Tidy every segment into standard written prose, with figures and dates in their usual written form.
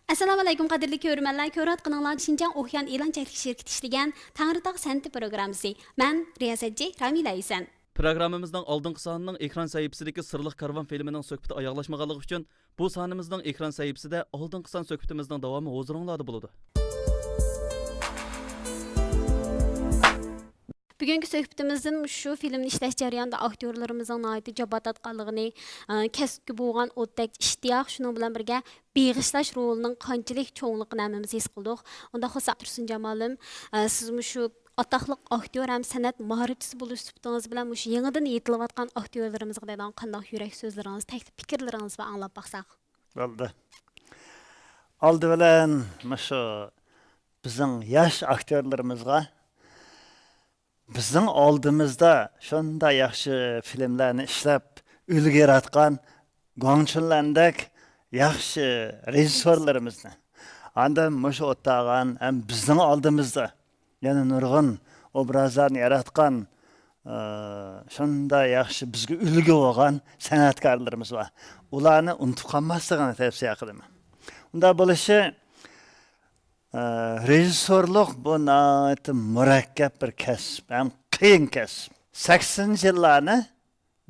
Assalomu alaykum qadrli ko'rmanlar. Ko'rayotganinglar Şinjan O'xyan e'lon cheklik şirketi ishlagan Tangritog' san'ati programmasi. Men riyosatchi Ramila Aysan. Programmamızdan aldınqı sanının ekran sayfasındaki Sırlıq Karvan filminin söhbəti ayaqlaşmağanlığı üçün bu sanımızdan ekran sayfasında aldınqı san söhbətimizдің davamı huzurunlarda buludu. Bugungi suhbatimizin şu filmni ishlash jarayonida aktyorlarimizning noiti jabat atqanligini, kasbga bo'lgan o'tdak ishtiyoq shuning bilan birga beg'ishlash rolining qanchalik cho'ngligini hammamiz his qildik. Unda Xusa Tursun Jamolim, siz shu ataqli aktyor ham san'at mahoratchisi bo'lish sifatingiz bilan shu yangidan yetilayotgan aktyorlarimizga deydigan qanday yurak so'zlaringiz, taklif fikrlaringiz va anglab baqsaq. Bo'ldi. Oldi bilan shu bizning yosh aktyorlarimizga bizning oldimizda shunday yaxshi filmlarni ishlab ulg'ayotgan gongchunlandek yaxshi rejissyorlarimizni andan mushu o'tag'an ham bizning oldimizda yana nurg'un obrazlarni yaratgan shunday yaxshi bizga ulgu bo'lgan san'atkorlarimiz bor. Ularni unutib qolmasligini tavsiya qilaman. Unda bo'lishi rejissyorlik bu nihoyatda murakkab bir kasb, ham qiyin kasb. 80-yillarni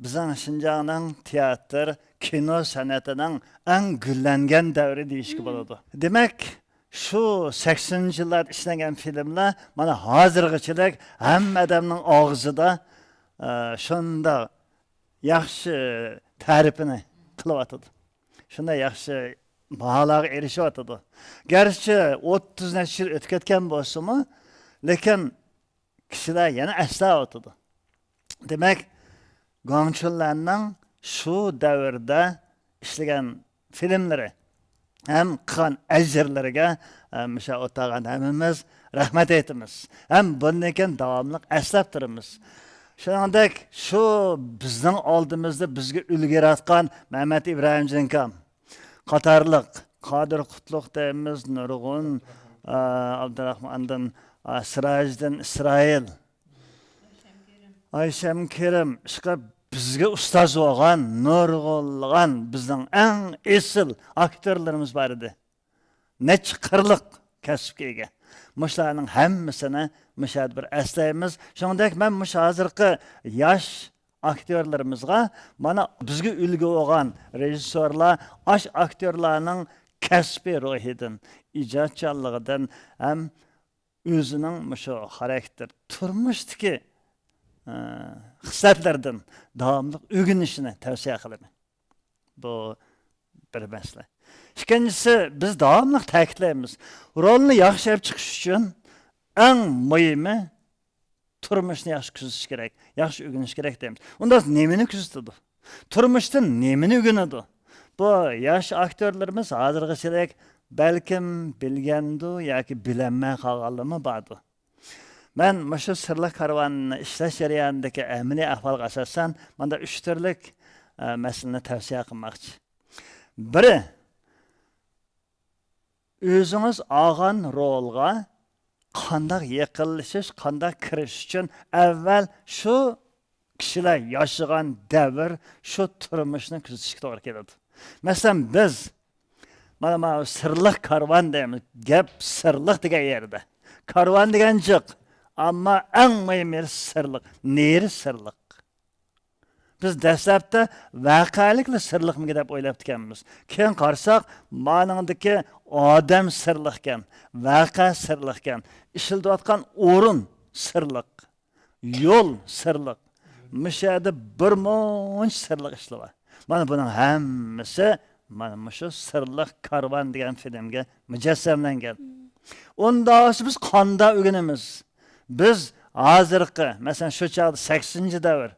bizning Şinjanning teatr, kino san'atining eng gullangan davri deyishga bo'ladi. Demak, şu 80-yillar ishlangan filmlar mana hozirgacha hamma odamning og'zida shunda yaxshi ta'rifini qilyapti. Shunda yaxshi baholarga erishyapti. Garchi 30 necha yil o'tib ketgan bo'lsa-mu, lekin kishilar yana eslayapti. Demak, gongchunlarning shu davrda ishlagan filmlari hem qilgan ajrlariga o'sha o'tag'an hammamiz rahmat aytamiz. Ham bundan davomli eslab turamiz. Shuningdek, shu bizning oldimizda bizga ulg'ayotgan Mehmet İbrahim Jinkam qatorliq Qodir Qutlug' deymiz, nurg'un Abdurahmondan Sirajdin Isroil, Ayshem Kerim chiqib bizga ustoz bo'lgan, nurg'unlagan bizning eng esil aktyorlarimiz bor edi. Necha qirliq kasbga ega. Mushlarning hammasini mushad bir eslaymiz. Shuningdek, men mush hozirgi yosh aktyorlarimizga mana bizga ulgu bo'lgan rejissyorlar, ash aktyorlarning kasbiy ruhidan, ijodchanligidan ham o'zining shu xarakter, turmushdagi hislatlardan davomli o'rganishini tavsiya qilaman. Bu bir masala. Ikkinchisi, biz davomli ta'kidlaymiz. Rolni yaxshi chiqish uchun eng muhimi turmushni yaxshi kuzatish kerak, yaxshi o'rganish kerak deymiz. Unda nimani kuzatadi? Turmushdan nimani o'rganadi? Bu yosh aktyorlarimiz hozirgacha balkim bilgandi yoki bilinmay qolganligi bordi. Men shu Sırlıq Karvanini ishlash jarayonidagi amaliy ahvolga asosan menda 3 turli masalani tavsiya qilmoqchi. Biri, o'zingiz olgan rolga qanday yaqinlashish, qanday kirish uchun avval shu kishilar yashagan davr, shu turmushni kuzatishga to'g'ri keladi. Masalan, biz mana Sırlıq Karvan deymiz. Gap sirliq degan yerda. Karvan degan jiq, ammo eng muhim sirliq. Neri sirliq? Biz dastlabda voqelikli sirliqmi deb o'ylab ekanmiz. Keyin qarsak, ma'nodagi odam sirliq ekan, voqea sirliq ekan, ishlayotgan o'rin sirliq, yo'l sirliq. Mishada bir munch sirliq ishlar bor. Mana buning hammasi mana shu Sırlıq Karvan degan filmga mujassamlangan. Unda biz qanday o'rganamiz? Biz hozirgi, masalan, shu chaqda 80-davr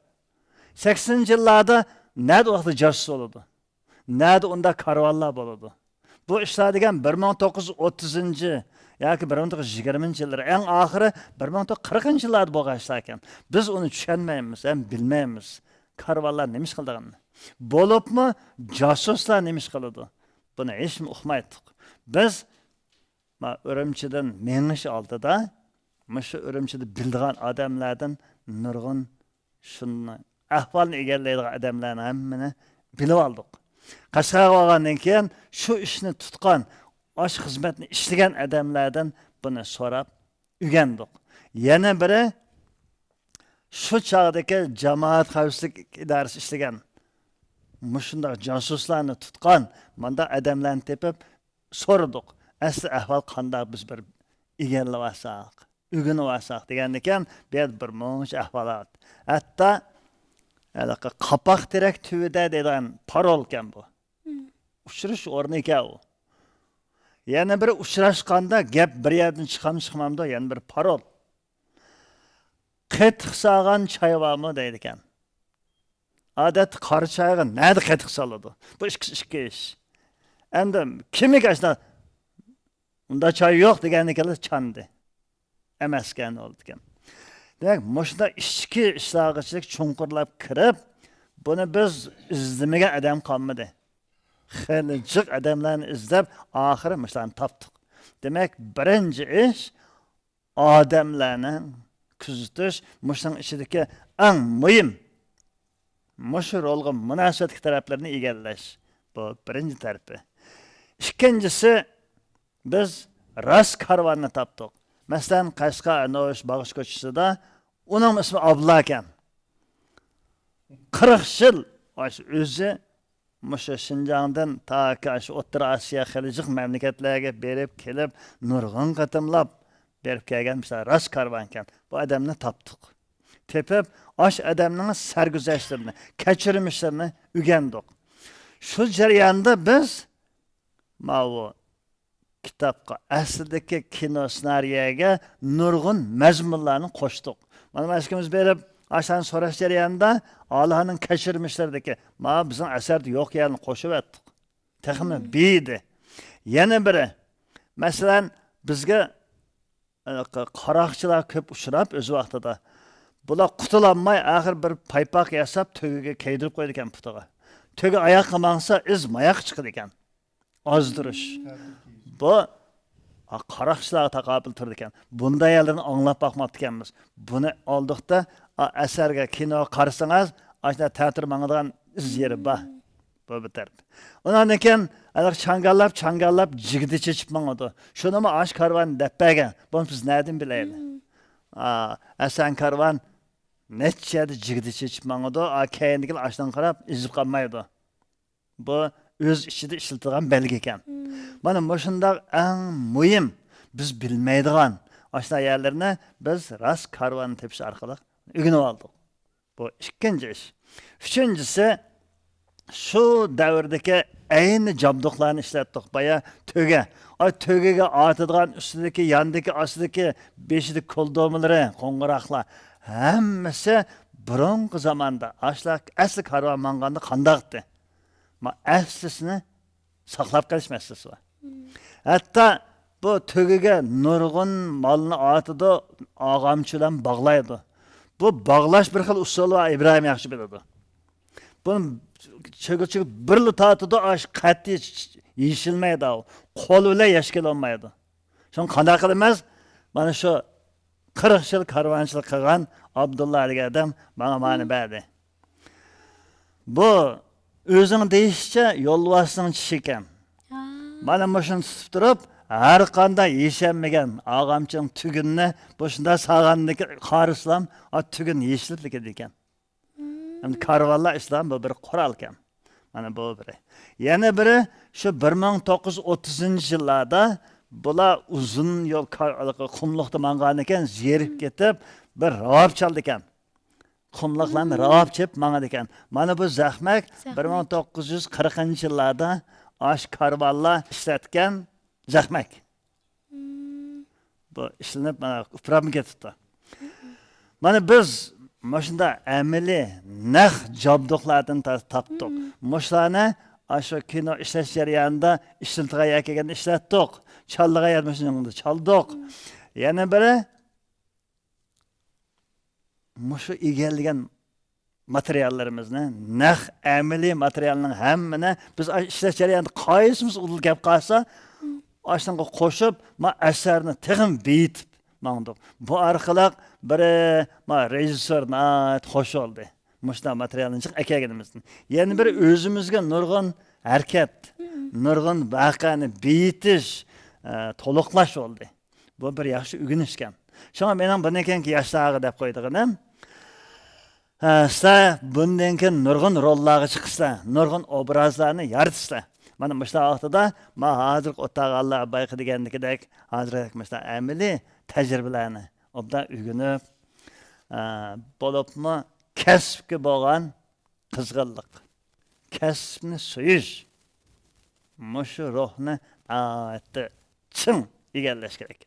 80-yillarda nada vaqtda josus bo'ladi. Nada unda karvanlar bo'ladi. Bu ishlar degan 1930 yoki 1920-yillar, eng oxiri 1940-yillarda bo'lgan ishlar ekan. Biz uni tushunmaymiz, ham bilmaymiz. Karvanlar nima ish qilganini. Bo'libmi josuslar nima ish qiladi? Buni hech kim uqmaydik. Biz Urumchidan mengish oldida shu Urumchida bildigan odamlardan nurg'un shuni ahvolni egallaydigan odamlarni hammani bilib oldik. Qashqarga olgandan keyin shu ishni tutgan aş xizmatni ishlagan odamlardan buni so'rab o'rgandik. Yana biri shu chog'dagi jamoat xavfsizlik idorasi ishlagan mushundoq josuslarni tutgan manda odamlarni tepib so'radik. Asli ahvol qanday biz bir egallab olsak, o'rganib olsak degan ekan, bu yerda bir muncha ahvolat. Hatto qapoq terak tuvida degan parol ekan bu. Uchrash o'rni ekan u. Yana bir uchrashganda gap bir yerdan chiqamdi, yana bir parol. Qatiq sağan çay varmı deydi ekan. Adet qora çayga nerede qatiq soladi? Bu ikki ish. Endi kimga ashna unda çay yo'q degandikilar chandi. Emaskan oldi ekan. Demak, mushunda ichki ishlag'ichilik chunqurlab kirib, buni biz izlamagan odam qolmadi. Xeyli jiq odamlarni izlab, oxiri mushlarni topdik. Demak, birinchi ish odamlarni kuzatish, mushning ichidagi eng muhim mushu rolga munosabatli taraflarni egallash. Bu birinchi tarafi. Ikkinchisi biz rast karvanni topdik. Masalan, Qashqar Anosh Bag'ish ko'chasida uning ismi Abdulla ekan. 40 yil o'zi mushu Shinjongdan ta shu O'rta Osiyo xilijiq mamlakatlarga berib kelib, nurg'un qatimlab berib kelgan misal rast karvan ekan. Bu odamni topdik. Tepib, osh odamning sarguzashtlarini, kechirmishlarini o'rgandik. Shu jarayonda biz bu kitobga aslidagi kino ssenariyaga nurg'un mazmunlarni qo'shdik. Mana maskimiz berib, ashani so'rash jarayonida Allohning kechirmishlaridagi bizning asarda yo'q yerni qo'shib etdik. Texmi biydi. Yana biri, masalan, bizga qaroqchilar ko'p uchrab o'z vaqtida. Bular qutulanmay axir bir paypoq yasab tögiga kaydirib qo'ydi ekan putiga. Tögi oyoqqa mangsa iz mayoq chiqadi ekan. Ozdirish. Bu qaroqchilar taqobil turdi ekan. Bunday yerlarni anglab boqmabdi ekanmiz. Buni oldikda asarga kino qarasangiz, ashna teatr mangadigan iz yeri bor. Bu bitar. Undan keyin changallab jigdi chechib mangadi. Shunimi ash karvan deb bergan. Buni biz nereden bilaylik? Asan karvan neçede jigdi chechib mangadi. Keyingi ashdan qarab izib qolmaydi. Bu o'z ichida ishlatilgan belgi ekan. Mana mushundaq eng muhim biz bilmaydigan ashna yerlarni biz rast karvan tepish orqali o'rganib oldik. Bu ikkinchi ish. Uchinchisi şu davrdagi ayni jabduqlarni ishlatdik. Baya töge. Tögega ortadigan ustidagi, yandagi, ostidagi beshidagi qo'ldomalari, qo'ng'iroqlar hammasi burungi zamonda asli karvon manganda qandaqdi. Aslisini saqlab qolish masalasi bor. Hatto bu tögega nurg'un molni ortida og'amchilar bog'laydi. Bu bog'lash bir xil usul va Ibrohim yaxshi biladi. Buni çögü birli tatıda aş qat'iy yeyishilmaydi. Qo'l bilan yashkil olmaydi. Shuni qanday qilamiz? Mana shu 40 yil karvonchilik qilgan Abdulla degan odam mana berdi. Bu o'zining deyishicha yo'lboshning tishi ekan. Mana shuni tutib turib, har qanday yeyishmagan og'amchining tugunni bu shunda sağandagi qarislam tugun yeyishlik ekan. Hem karvallar İslam bu bir kural ekan. Mana bu biri. Yana biri şu 1930 yıllarda bular uzun yol qumliqda mangan ekan, zerib ketib bir ravob chaldi ekan. Qumliqlarni ravob chep mangan ekan. Mana bu Zahmak 1940 yillarda ash karvallar ishlatgan Zahmak. Bu ishlanib mana uprab ketibdi. Mana biz Maşında əmeli nəx jabduqlardan tapdık. Muşlarını aşağı kino işləş jarayonida işlətdiğə yakaganda işlətdik. Çaldığa yarmışında çaldık. Yana biri muşu egalligan materiallarimizni, nəx əmeli materialının həmmini biz işləş jarayonida qaysimiz udul gap qalsa, aşınğa qoşub əsərini texim beyitib mangdık. Bu arqalıq bir rejissor hoş oldu. Muşda materialını çık ekegenimizden. Yani bir özümüzge nurgun harakat, nurg'un voqeani beyitish, to'liqlash bo'ldi. Bu bir yaxshi o'rganish ekan. Shunga mening bundan keyingi yoshlarga deb qo'ydiganim, sizlar bundan keyin nurg'un rollarga chiqishlar, nurg'un obrazlarni yaratishlar. Mana bu vaqtida men hozir o'tag'anlar bayqi degandekidek, hozir mesela amaliy tajribalarni obdan o'rganib, bo'libmi kasbga bo'lgan qizg'inlik, kasbni suyish, mushu ruhni chin egallash kerak.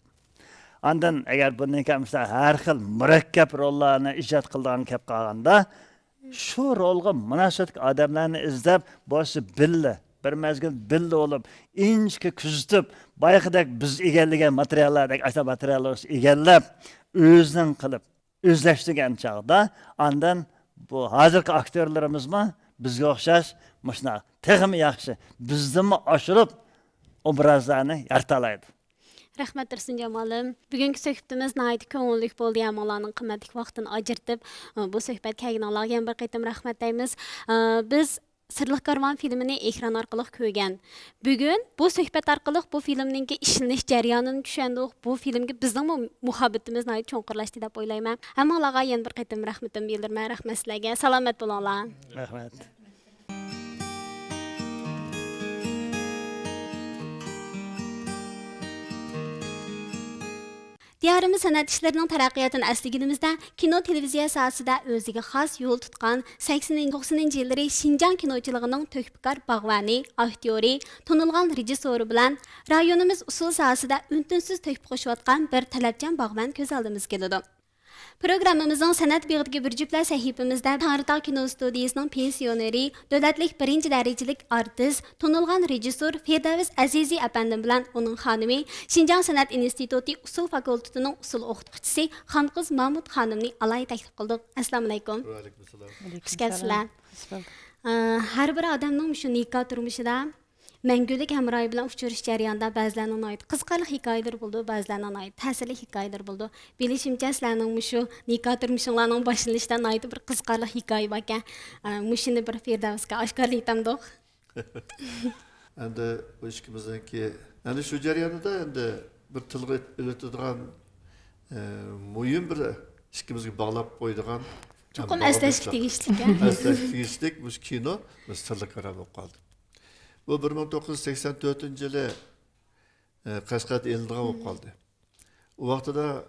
Ondan agar bundan keyin har xil murakkab rollarni ijod qilgan kelib qolganda, shu rolga munosib odamlarni izlab, boshi billa bir mezgil billa olib, inchki kuzatib, bayqidek biz egallagan materiallardek asha materiallarni egallab, o'zing qilib, o'zlashtirgan chog'da, ondan bu hozirgi aktyorlarimizmi bizga o'xshash, mana texmi yaxshi, bizni oshirib obrazlarni yarata oladi. Rahmat Tursun Jamolim. Bugungi suhbatimiz nihoyat ko'ngilli bo'ldi. Yamonlarning qimmatli vaqtini ajratib, bu suhbat kelganlarga bir qaytam rahmat deymiz. Biz Sirliq Karvan filmini ekran orqali ko'rgan. Bugun bu suhbat orqali bu filmning ishlanish jarayonini tushundik. Bu filmga bizning muhabbatimiz nihoyat cho'nqirlashdi deb o'ylayman. Hammalarga yana bir qaytam rahmatimni bildirman. Rahmat sizlarga. Salomat bo'linglar. Rahmat. Diyarimiz san'at ishlarining taraqqiyotini aslaganimizda kino televiziya sohasida o'ziga xos yo'l tutgan 80-90 yillari Shinjang kinochiligining to'kpikor bag'vani, aktyori, tanilgan rejissyori bilan rayonimiz usul sohasida untinsiz to'kib qo'shayotgan bir talabchan bag'van ko'z oldimizga keladi. Programmamızın sanat beg'idagi bir juftlar sahifamizda Tangritog kino studiyasining pensioneri, davlatlik birinchi darajalik artist, tanilgan rejissor Firdavs Aziziy apandim bilan uning xonimi, Shinjang san'at instituti usul fakultetining usul o'qituvchisi Xonqiz Mahmud xonimni alayhi taklif qildik. Assalomu alaykum. Va alaykum assalom. Xush kelibsizlar. Har bir odamning shu nikah turmushida Мәңгүлік әмірай білән ұшырыш жарыянда бәзіләнің айт. Қызқалық хикайдыр болды, бәзіләнің айт. Тәсілі хикайдыр болды. Білішімчә сіләнің мұшу никah тұрмышыңланың башылыштан айты бір қызқалық хикай бәкен. Мұшыны бір Firdavsқа ашқарлы етамдық. Әнді өшкіміздің ке... Әнді шу жарыянда әнді бір тылғы өлетідіған мұйын бір ішкімізге бағлап қойдыған Çoxum əstəşik tegişlik. Əstəşik tegişlik bu kino Sirliq Karvan болып қалды. Bu 1984 yılı Qashqat elindağ болып қалды. O vaxtıda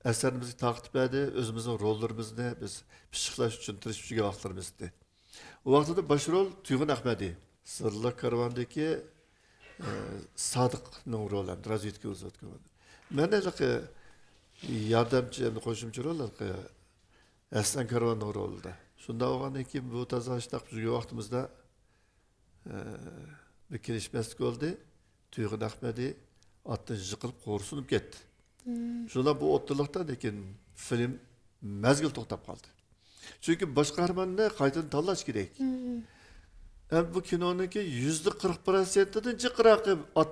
əsərimizi taqib edi, özümüzün rollarımızı biz pişiqlaş üçün tırışıb жүрген vaxtlarımızdı. O vaxtıda başrol Tuyğun Ahmedi, Sirliq Karvandaki Sadıq'ның rolü, razvedka uzatgan. Men yardımcı, qo'shimcha rollar Aslan Karvanның rolida. Shunda olgandan keyin bu toza ishlab жүрген vaqtimizda bir kelishmaslik oldu. Tuyğun Ahmedi atdan yiqilib qo'rsinib ketdi. Shunda bu o'ttirliqda lekin film mezgil to'xtab qoldi. Chunki bosh qahramonni qaytadan tanlash kerak. Bu kinoniki %40%dan jiqroqi at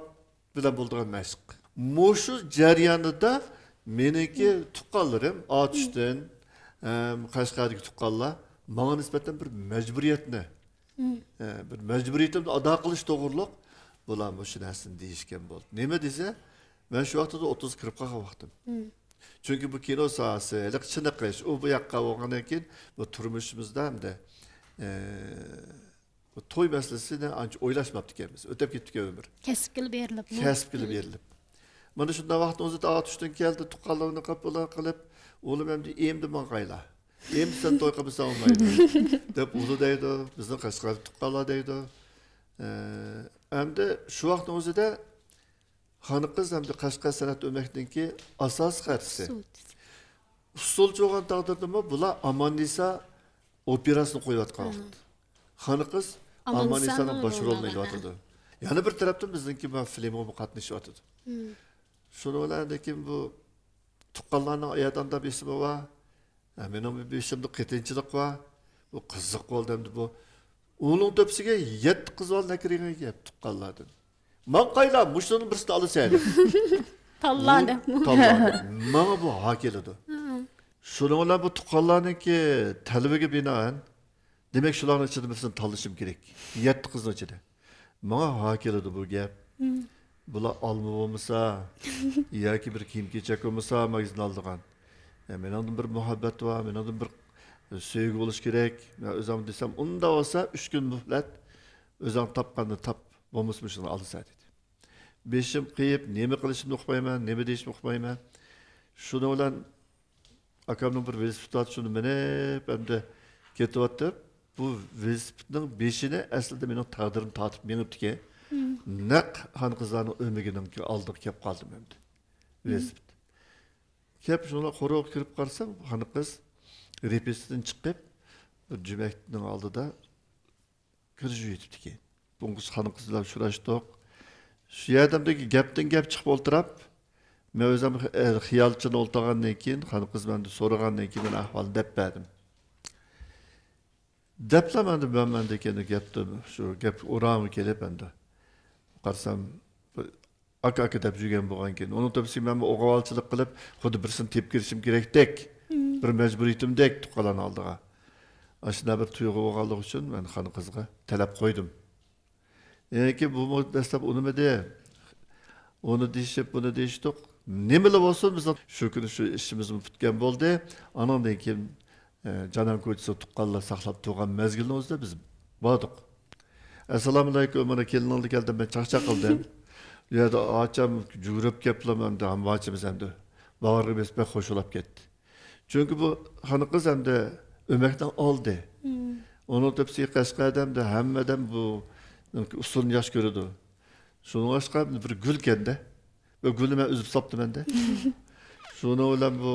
bilan bo'lgan mashq. Mushu jarayonida meniki tuqqanlarim Atishdan, Qashqardagi tuqqanlar menga nisbatan bir majburiyatni bir majburiyatimni ado qilish to'g'riliq bular shu narsani deyishgan bo'ldi. Nima desa, men shu vaqtda 30 kirib qolgan vaqtim. Chunki bu kino sohasi, chiniqish, u bu yoqqa bo'lgandan keyin bu turmushimizda hamda bu to'y masalasini ancha o'ylashmabdi ekanmiz. O'tib ketdi umr. Kasb qilib berilib. Kasb qilib berilib. Mana shunday vaqt o'zida Atishdan keldi, tuqqanlarni qilib, o'g'lim hamda emdi mang'ayla. Endi sen to'y qilsa olmaydi deb ulu deydi, bizning Qashqar tuqqanlar deydi. Hamda shu vaqt o'zida Xoniqiz hamda Qashqar san'at o'makniki asos xarisi. Usulchi bo'lgan taqdirda bular Amannisa operasini qo'yayotgan vaqt. Xoniqiz Amannisaning bosh rolini o'ynayotdi. Yana bir tarafdan bizningki bu filmga qatnashyapti. Shuni bilan lekin bu tuqqanlarning oyatanda besimi bor. Mening bir beshimda qetinchilik bor. Bu qiziq bo'ldi endi bu. Uning topsiga 7 qiz olib nakirga kelib tuqqanlardan. Men qaylar mushuni birisini olasaydi. Tanladi. Menga bu ha keladi. Shuning bilan bu tuqqanlarniki talabiga binoan Demek şuların içinde birisini tanışım gerek. 7 kızın içinde. Bana ha keledi bu gap. Bula alma olmasa, yoki bir kiyim kechak olmasa magazin aldırgan. Men ondan bir muhabbet var, men ondan bir sevgi buluş gerek. Men özüm desem, onda olsa 3 gün mühlet özüm tapqanını tap bolmasmışını alsa dedi. Beşim qıyıp, neme qilishimni uqmayman, neme deyishimni uqmayman. Şunu olan akamның bir velosiped şunu menep endi ketyapti. Bu velosipedning 5'ini aslida mening taqdirim tatib menibdiki. Naq xon qizlarning o'miginingki oldiga kelib qoldim endi. Velosiped. Kelib shuni qo'rg'ib kirib qarsam, xon qiz repetitsiyadan chiqib bir jumakning oldida kirishib yetibdiki. Bunga xon qizlar uchrashdik. Shu yerdagi gapdan gap chiqib o'ltirib, men o'zim xiyolchini o'ltirgandan keyin xon qiz mendan so'ragandan keyin men ahvol deb berdim. Deplemende ben mendekini gapdim, şu gap oramı kelip endi. Qarsam aka dep жүрген болған keyin. Onun tepsi men oğavalçılık qilib, xuddi birisini tep kirishim kerakdek, bir mecburiyetimdek tuqqalan aldığa. Aslında bir tuyg'u bo'lganligi uchun men xon qizga talab qo'ydim. Ki bu dastlab unimidi. Onu deyishib, buni deyishdik. Nimalar bo'lsin, biz shu kuni shu ishimiz bitgan bo'ldi. Anandan keyin Canan ko'chisi tuqqanlar saqlab turgan mezgilni o'zida biz bordik. Assalomu alaykum, mana kelin oldi keldim, men chaqchaq qildim. Bu yerda ocham yugurib kelibman, hamvachimiz endi bag'riga besbek qo'shilib ketdi. Chunki bu xona qiz endi o'makdan oldi. Onu tepsi Qashqadaryoda hammadan bu usulni yosh ko'radi. Shuni boshqa bir gul kende. Ve gülni men uzib sopdim endi. Şunu olan bu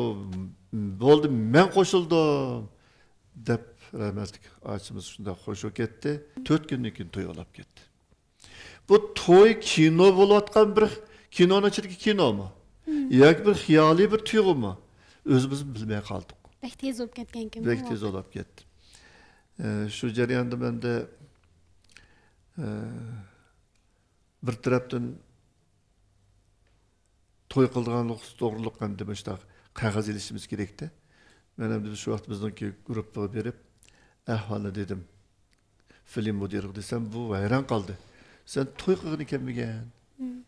oldu, men qo'shildim deb rahmatli ağaçımız shunda qo'shib ketdi. 4 kundan keyin to'y olib ketdi. Bu to'y kino bo'layotgan bir kinoning ichidagi kinomi? Yoki bir xiyoliy bir tuyg'umi? O'zimiz bilmay qoldik. Bek tez bo'lib ketgan ekan. Bek tez olib ketdi. Shu jarayonda menda bir tarafdan to'y qilganlik to'g'riliq endi mana qog'oz ilishimiz kerakdi. Men endi shu vaqt bizningki gruppaga berib, ahvolni dedim. Film mudiri desam, bu hayron qoldi. Sen to'y qilgan ekanmigan?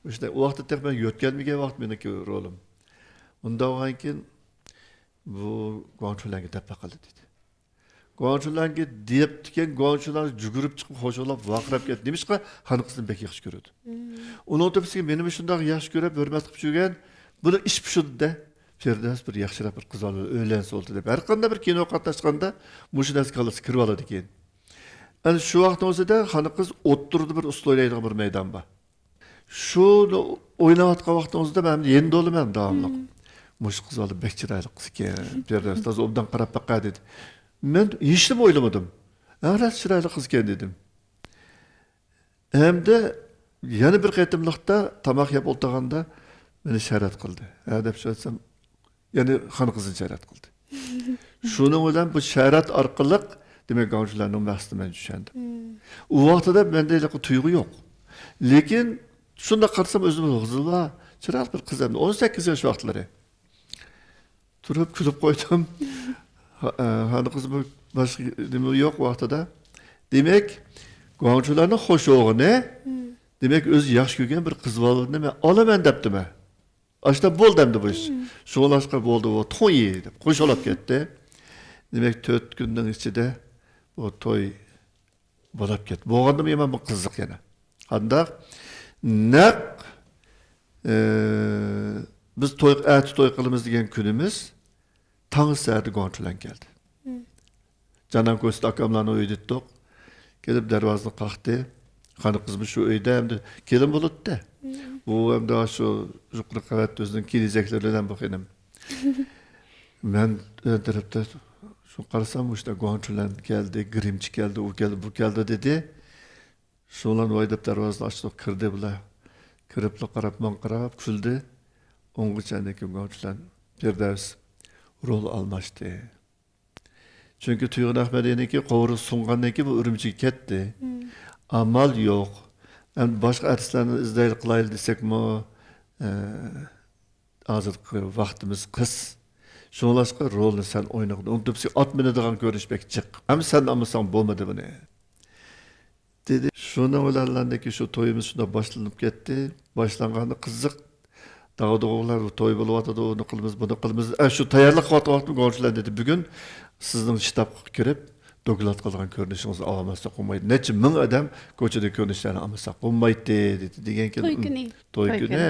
O'sha vaqtda texman yotganmigan vaqt meniki rolim. Unda olgan keyin bu guanchularga tappa qildi dedi. Guanchularga deyaptikan, guanchular yugurib chiqib xo'shalab vaqirab ketdi. Nimishqa xon qizni bek yaxshi ko'radi. Uning o'tibsiga meni shunday yaxshi ko'rib, hurmat qilib yurgan, buni ish pishirdi. Ferdas bir yaxshirab bir qiz olib o'ylansa oldi deb. Har qanday bir kino qatnashganda mush narsa qalasi kirib oladi ekan. Ana shu vaqt o'zida xon qiz o'ttirdi bir usta o'ylaydigan bir maydon bor. Shu o'ynayotgan vaqt o'zida men endi olaman davomli. Mush qiz olib bek chiroyli qiz ekan. Ferdas toza obdan qarab baqa dedi. Men hech nima o'ylamadim. Aras chiroyli qiz ekan dedim. Hamda yana bir qaytimliqda tamoq yeb o'tirganda meni sharat qildi. Ha deb so'rasam, yani xon qizini sharat qildi. Shuning bilan bu sharat orqali demak g'avjlarning maqsadini men tushundim. U vaqtida menda hech tuyg'u yo'q. Lekin shunda qarsam o'zim g'izilva, chiroyli bir qiz endi 18 yosh vaqtlari. Turib kulib qo'ydim. Xon qiz boshqa nima yo'q vaqtida. Demak, g'avjlarning xo'shog'ini demek öz yaş köken bir kız var men olaman depdim ha. Aşta bol demdi bu iş. Şolaşqa boldu o toy deb qo'shilib ketdi. Demek 4 kunning ichida o toy bo'lib ketdi. Bo'lganda men bu qiziq yana. Qanda naq biz toy qilamiz degan kunimiz tong saati gonchilan keldi. Canan ko'sti akamlarni o'yitdik. Kelib darvozani qaqdi. Xon qizimiz shu uyda hamda kelin bo'libdi. Bu hamda shu yuqori qavat o'zining kelajaklar bilan boqanim. Men tarafda shu qarasam o'sha gonchilan keldi, grimchi keldi, u keldi, bu keldi dedi. Şolan oydab darvozani ochib kirdi bular. Kirib qarab, men qarab kuldi. O'ng'ichandagi gonchilan Firdavs rol almashdi. Chunki Tuyg'un Ahmadiyninki qovuri sungandan keyin bu Urumchiga ketdi. Amal yo'q. Endi boshqa artistlarni izlaylik qilaylik desakmi, hozirgi vaqtimiz qiz. Şolaşqa rolni sen oynadın. Unutup sen atminadigan ko'rishbek chiq. Ham sen almasang bo'lmadi buni. Dedi. Şunu olarlandaki şu toyumuz şuna başlanıp gitti. Başlanğanda qiziq. Dağ-doğular toy bo'lyapti, onu qilamiz, bunu qilamiz. Şu tayyorlik qilyapti qo'shlar dedi. Bugun sizning shtabga kirib, doklad qilgan ko'rinishingizni olmasa qo'ymaydi. Necha ming odam ko'chada ko'rinishlarni olmasa qo'ymaydi dedi. Deganki To'y kuni. To'y kuni.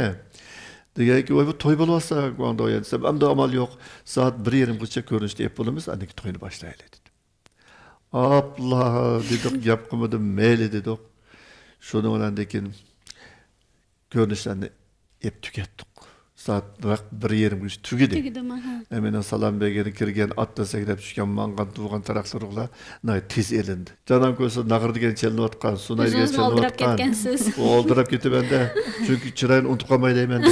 Deganki voy bu to'y bo'lyapsa, qo'nda desam, hamda amal yo'q. Soat 1:30gacha ko'rinish deb bo'lamiz, aniki to'yni boshlaylik dedi. Abla dedik, gap qilmadim, mayli dedik. Şunun bilan lekin ko'rinishlarni ep tugatdik. Saat 1:20 tugidi. Tugidimi? Emine Salam Bey'e kirgen, atta segrep düşken, mangan, tuğan taraklarıqla tez elindi. Canan koysa nağır degen çelini atkan, sunay degen Özünüzün çelini oldurap atkan. ketkensiz. O oldurap gitti bende. Çünkü çırayın unutup kalmayı deyim de.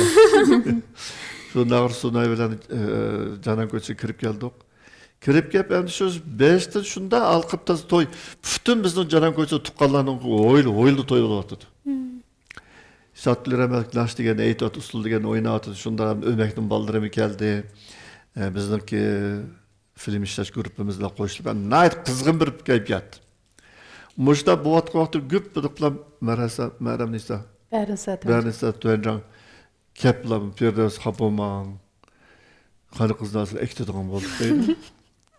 Şu nağır sunay bilen Canan koysa kirip geldik. Kirip gelip endi şu 5'te şunda alqıp da toy. Bütün bizden Canan koysa tuqqanlarının oylu toy olacaktı. Sattılar emek naş degen, eytat usul degen oynatı. Şunda ömektin baldırımı geldi. Bizdeki film işleş grupumuzla koşulup, ben nayt kızgın bir kayfiyat. Muşta bu vaxtı güp bıdıkla Meryem Nisa. Bernisa Tüencan. Keplam, Firdevs Hapoman. Kanı kız nasıl ektidiğim oldu deydi.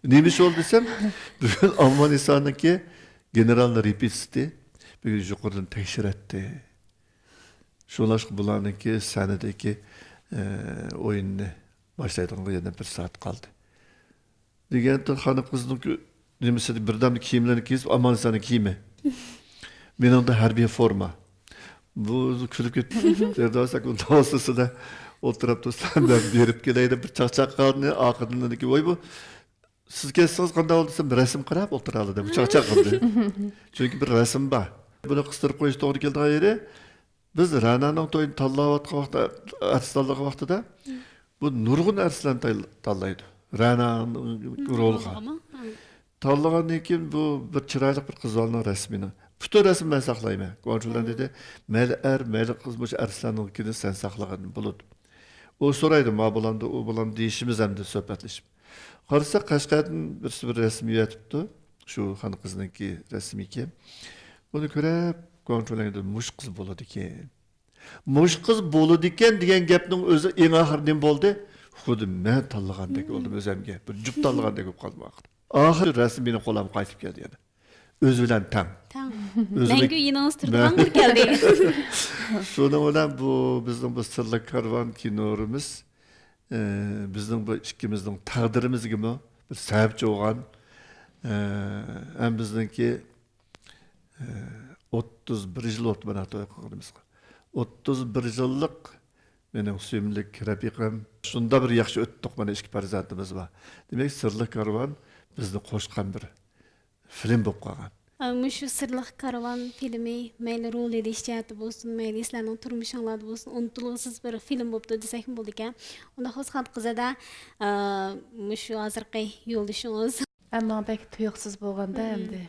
Neymiş oldu desem, bugün Alman Nisa'nınki generaller repisti. Bugün yukarıdan tekşir etti. Şolaşqı bularınki sahnedeki oyununu başlaydığı yerden bir saat kaldı. Degende hanım kızının nemesi birden kiyimlerini giyip aman sana giyme. Benim de harbiye forma. Bu külüp gitti. Derdasak o davasısı da oturup dostlar ben berip geleydi bir çakçak kaldı. Akıdından ki oy bu. Siz kessiniz kanda oldu desem bir resim kırap oturalım da bu çakçak kaldı. Çünkü bir resim var. Bunu kıstırıp koyuş doğru geldi yere. Biz Rana'nın toyunu tallavatqa vaqtda, artistalığı vaqtida bu nurg'un artistlar tallaydı. Rana'nın rolga. Tallagandan keyin bu bir chiroyli bir qizlarning rasmini. Bütün resim ben saqlayman. Qonşular dedi, "Mayli qiz bu artistlarnikini sen saqlagan bo'ladi." O so'raydi, "Ma bo'landi, u bo'landi" deyishimiz hamda suhbatlashib. Qarasa Qashqardan bir rasm yetibdi. Shu xon qizniki rasmiki. Bunu ko'rib Kontrolüngde muş kız boladı ki. Muş kız boladı ki diyen gapning özü en ahir nim boldu. Xudi men tanlagandek oldum özemge. Bir jup tanlagandek bo'lib qoldim axir. Axir rasm meni qo'lam qaytib keldi yana. O'zi bilan tang. Tang. Mengu yinangiz turgan bir keldi. Şunun bilan bu bizning bu sirli karvan kinorimiz bizning bu ikkimizning taqdirimizgimi bir sababchi bo'lgan. Ham bizningki 31 yıl o'tmana to'y qilganmiz. 31 yıllık mening suyimlik rafiqam. Shunda bir yaxshi o'tdik, mana ikki farzandimiz bor. Demak, Sirli karvan bizni qo'shgan bir film bo'lib qolgan. Şu Sırlıq Karavan filmi mayli rol ediş cəhəti bolsun, mayli sizlərinin turmuşunlarda bolsun, unutulğusuz bir film bo'libdi desək mi bo'ldi ekan. Onda xo'sh xat qizada şu hazırqı yo'ldoshingiz. Ammo bek tuyuqsiz bo'lganda endi.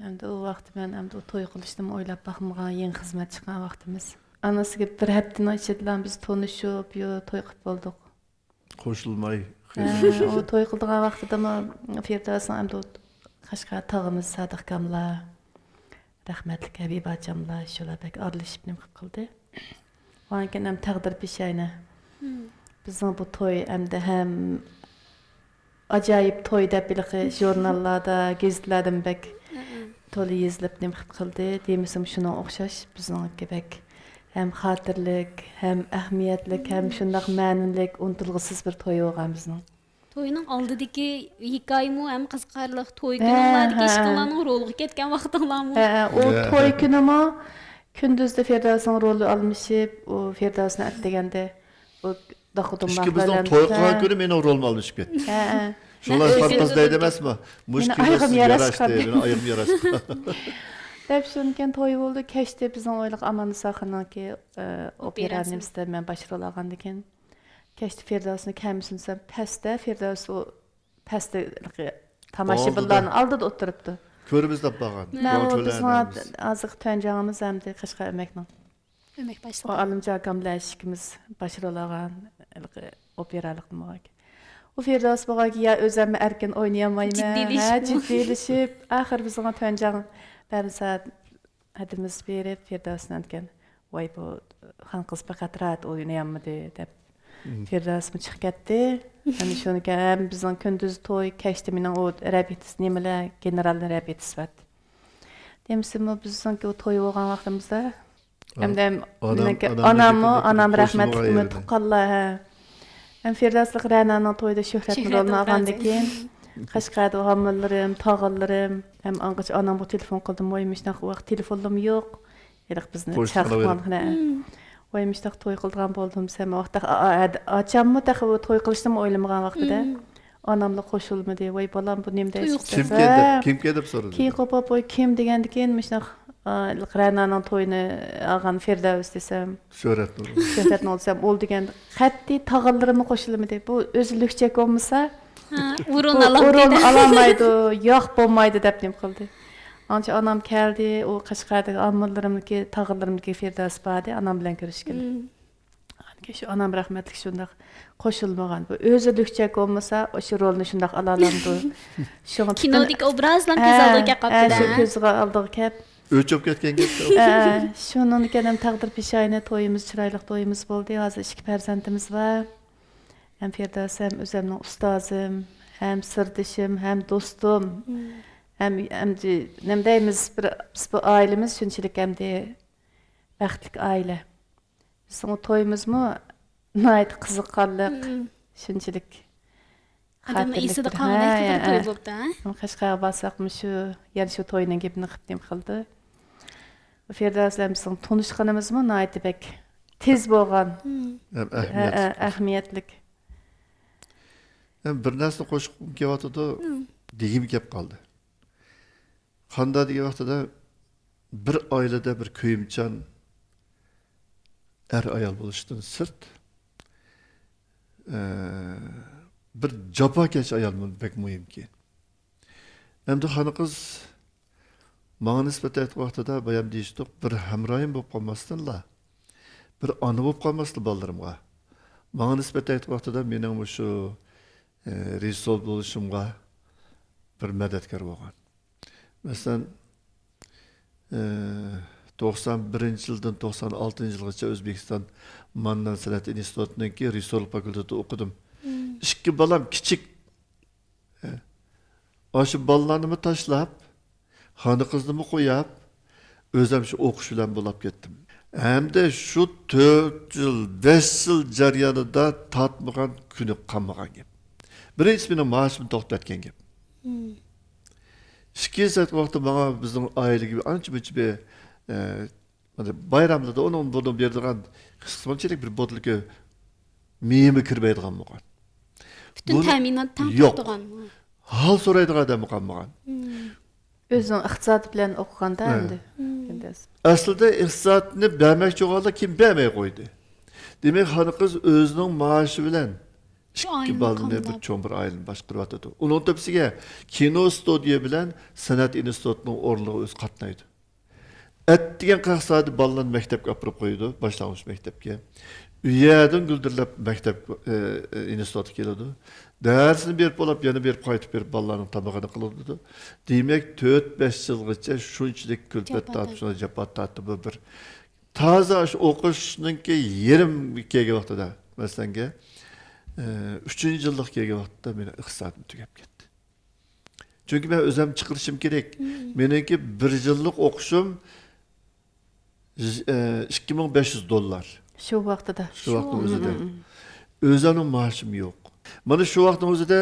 Endi o vaqt men endi o to'y qilishdim o'ylab baxmagan, yangi xizmat chiqqan vaqtimiz. Anasiga bir haftadan ichida biz tanishib, to'y qilib bo'ldik. Qo'shilmay. O to'y qildigan vaqtida Firdavsning endi Qashqar tog'imiz Sadiq kamlar, rahmatli Habiba acamlar shular bek aralashib nim qilib qildi. Vankin ham taqdir peshayna. Bizning bu to'y endi ham ajoyib to'y deb biliqi jurnallarda, gazetlardan bek to'la yezilib nim qilib qildi. Demisam shuna o'xshash bizningki bek hem xotirlik, hem ahamiyatlik, hem shundaq ma'nilik, unutulg'isiz bir to'y bo'lgan bizning. To'yning oldidagi hikoyami ham qiziqarli. To'y kunlardagi ishqlarning roliga ketgan vaqtinglarmi? O to'y kunimi kunduzda Firdavsning roli almışıb, o Firdavsni atdeganda o daqıdım İşte bizden to'y qilgan kuni mening rolimni almışıb ketdi. Şular farqız deydi emasmi? Mush kilosu yarashdi, meni oyim yarashdi. Deb shunken to'y bo'ldi, kechda bizning oyliq Amanisa xonaki operanemizda men başrol ekan. Kechda Firdavsni kamisinsam pastda Firdavs o pastda tomoshabinlarning oldida o'tiribdi. Ko'rimizda bo'lgan. Bizning aziq tanjağımız hamda Qashqar Ömekning. Ömek başladı. O Alimjon akamlar ikkimiz başrol olgan operalik nima. O Firdevs bağa ki ya özəmə erken oynayamayım. Ciddileşip mi? Ciddileşip. Ahir biz ona töncan bir saat hadimiz berip Firdevs'den ken. Vay bu han kız fakat rahat oynayamadı dep. Firdevs mi çıkıp ketdi. Yani şunu ki hem bizden kündüz toy keçti minen o rebitis nemele generalın rebitis var. Demişim o bizden ki o toy olgan vaxtımızda hem de anam rahmetli mi tuqalla. Hem Firdevslik Rənanın toyda şöhrətli rolunu alğandı ki, Qashqarda hamılarım, tağıllarım, hem anqıç anam bu telefon qıldım, oymışdaq vaxt telefonum yox. Elıq bizni çağırmalıqna. Oymışdaq toy qıldığan boldum, sen vaxtaq açammı taxı o toy qılışdım oylamağan vaxtıda. Anamla qoşulmadı. Vay balam bu nemdə istəsə. Kim kedip sorudu? Ki qopap oy kim degendi ki, mişdaq Rənanın toyunu alğan Firdevs desem. Şöhret nuru. Şöhretli olsam ol degendi. Xətti tağıllarımı qoşulmadı. Bu özlükçek olmasa Urun Urun alamaydı, yox bolmaydı dep nem qıldı. Anca anam gəldi, o Qashqardakı ammalarımdaki, tağıllarımdaki Firdevs badi, anam bilen görüşkeli. Şu anam rahmetlik şundaq qoşulmagan. Bu özlükçek olmasa o şu rolunu şundaq alalandı. Kinodik obrazlam göz aldığı kaptı Şu da. göz aldığı kep. Ölçüp ketken gep. Şunun ikenem taqdir pişayına toyumuz, çıraylık toyumuz boldu. Hazır 2 perzentimiz var. Hem Firdevs hem özümün ustazım, hem sırdaşım, hem dostum. Hem nemdeyimiz bu ailemiz şunçilik hem de bəxtlik aile. Bizim o toyumuz mu? Nayet kızıqallık, şunçilik. Adamın iyisi de qanadaq toy boldu ha. Qashqarga barsaqmı şu, yani şu toyunun gepini qıptım qıldı. Firdevs'lemizin tanışqanımız mı? Nayet bek tez bolğan, Hem ahmiyet. ahmiyetlik. Hem bir narsani qo'shib kelyapti degim kelib qoldi. Qanda degan vaqtida bir oilada bir kuyimchan er ayol bo'lishdan sirt bir jafokash ayol bek muhimki. Endi xona qiz manga nisbatan aytgan vaqtida bayam deyishdik bir hamroyim bo'lib qolmasdinlar. Bir ona bo'lib qolmasdi bolalarimga. Manga nisbatan aytgan vaqtida mening shu rejissor bo'lishimga bir madadkor bo'lgan. Masalan 91-yildan 96-yilgacha O'zbekiston Mannan san'at institutininki rejissyorlik fakultetida o'qidim. 2 balam kichik. O'sha bolalarni tashlab, xona qizni qo'yib, o'zim shu o'qish bilan bo'lib ketdim. Hamda shu 4 yil, 5 yil jarayonida tatmagan kuni qolmagan gap. Birinchi mening maoshimni to'xtatgan gap. İkinci vaqtda bana bizning oila gibi ancha-muncha bir bayramlarda onun bunu berdigan qismanchalik bir bodilga miyimi kirmaydigan bo'lgan. Bütün təminat tam Yo'q. tutduğan. Hal so'raydigan odam qolmagan. Özünün iqtisadi bilan o'qiganda endi. Aslida iqtisodni bermoqchi bo'lganda kim bermay qo'ydi. Demak, xona qiz o'zining maoshi bilan Şu 2 ayını balını bir qamdab. çoğun bir ailini başqırıvatıdı. Onun tepsiga kino studiya bilan sanat institutining o'rniga o'z qatnaydi. Atdigan 40 soat ballarni maktabga olib qo'ydi, boshlang'ich maktabga. U yerdan guldirlab maktab institutga keladi. Darsini berib olib, yana berib qaytib berib ballarning tamog'ini qiladi. Demak, 4-5 yilgacha shunchalik kulfat tortib, shuna jafot tortib bir toza shu o'qishninki yerim kelgan vaqtida, masalan, 3-cü yıllık kelgan vaqtda meni iqtisodim tugab ketdi. Chunki men o'zim chiqarishim kerak. Meniki 1 yillik o'qishim $2500. Şu vaqtida. Shu vaqtning o'zida. O'zimning maoshim yo'q. Mana shu vaqtning o'zida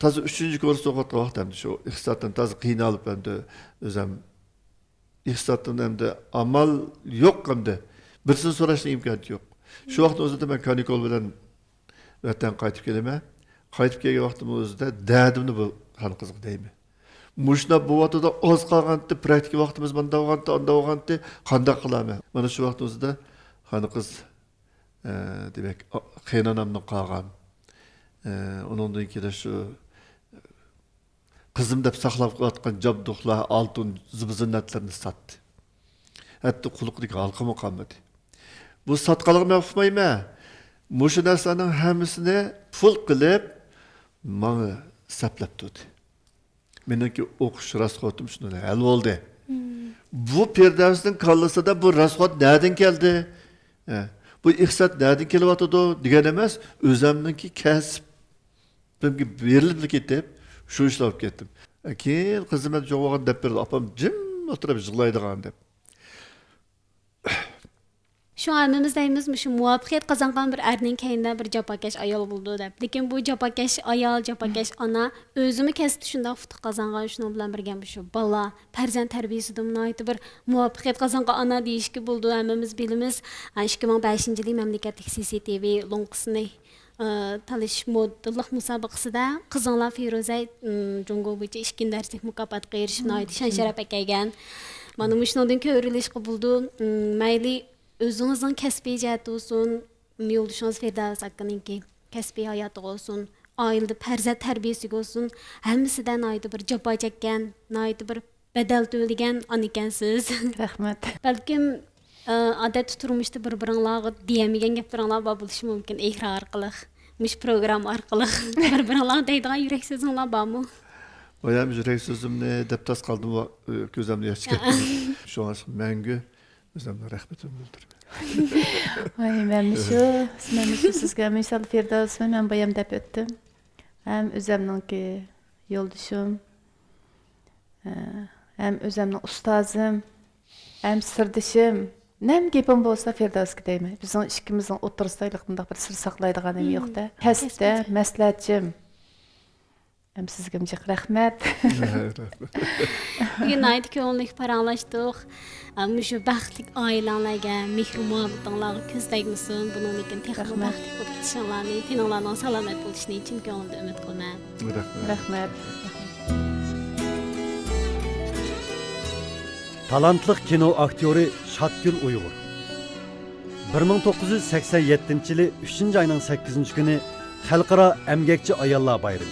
toza 3-kurs o'qiyotgan vaqtimda shu iqtisoddan toza qiynalib endi o'zim iqtisoddan endi amal yo'q endi. Birsini so'rashning imkoniyati yo'q. Shu vaqtning o'zida men kanikul bilan vatan qaytib kelaman. Qaytib kelgan vaqtim o'zida dadimni bu xona qizga deyman. Mushna bu vaqtida oz qolganda praktik vaqtimiz bunda bo'lganda qanday qilaman? Mana shu vaqt o'zida xona qiz demak qaynonamni qolgan. Undan keyin shu qizim deb saqlab qo'yotgan jabduqlar, oltin zinnatlarni sotdi. Hatto qulluqdagi halqimi qolmadi. Bu sotqalig'ini yo'qmayman. Muşu narsaning hammasini pul qilib, bana saplab tutdu. Meniki o'qish rasxotim shuni hal bo'ldi. Bu Firdavsning kallasida bu rasxot nereden geldi? Bu iqtisod nereden kelyapti degan emas, o'zimniki kasbimga berilib ketib, shu ishlab ketdim. Keyin xizmat jo'g'an deb berdi, opam jim o'tirib yig'laydigan deb. Şu hammamiz deymiz, şu muvaffaqiyat qozongan bir erning keyinda bir japokash ayol bo'ldi deb. Lekin bu japokash ayol, japokash ona o'zimi kasbda shunday futuq qozongan, shuning bilan birga shu bola, farzand tarbiyasida munoyiti bir muvaffaqiyat qozongan ona deyishki bo'ldi. Hammamiz bilamiz, 2005-yil mamlakatlik CCTV lonkasini tanış modellik musobaqasida qizinglar Feruza Jungo bo'yicha 2 darslik mukofotga erishib, noyiti shon sharaf ekan. Mana shundan ko'rilish bo'ldi. Mayli özünüzün kəsbi cəhəti olsun, yoldaşınız Firdavs haqqınınki kəsbi həyatı olsun, aildə pərzət tərbiyəsi olsun, həmisidən ayda bir cəfa çəkən, ayda bir bədəl töyləyən an ikənsiz. Rahmat. Bəlkім adət tuturmuşdu bir-birinlağı deyəməyən gəplərinlər babılışı mümkün ehra arqılıq, müş program arqılıq, bir-birinlağı deydiğən yürək sözünlər babı. Oyam yürek sözümle deptas kaldım, gözümle yaş geldi. Şu an məngü özümle rahmetim bildirim. Ay, mən şu sizə misal Firdavs mən bayam dep ötdüm. Hem özümnünki yoldaşım, hem özümnün ustazım, hem sırdaşım. Nem gepim bolsa Firdavsga deyman. Bizning ikkimizning o'tirisdaylik bunday bir sir saqlaydiganim yo'q da. Kasbda maslahatchim. Hem sizga micik rahmat. Bugün ayda ko'ngillik paranlaşdıq. Şu baxtlik ailələrə, mehribanlıqlarga ko'zlaymisin. Bunun üçün texnik baxtlik bo'lib ketishinglarni, tininglarning salomat bo'lishini chin ko'ngildan umid qilaman. Rahmat. Talantliq kino aktyori Şatgül Uyg'ur 1987 yılı 3. ayının 8. günü Xalqaro Emgekçi Ayollar Bayrami.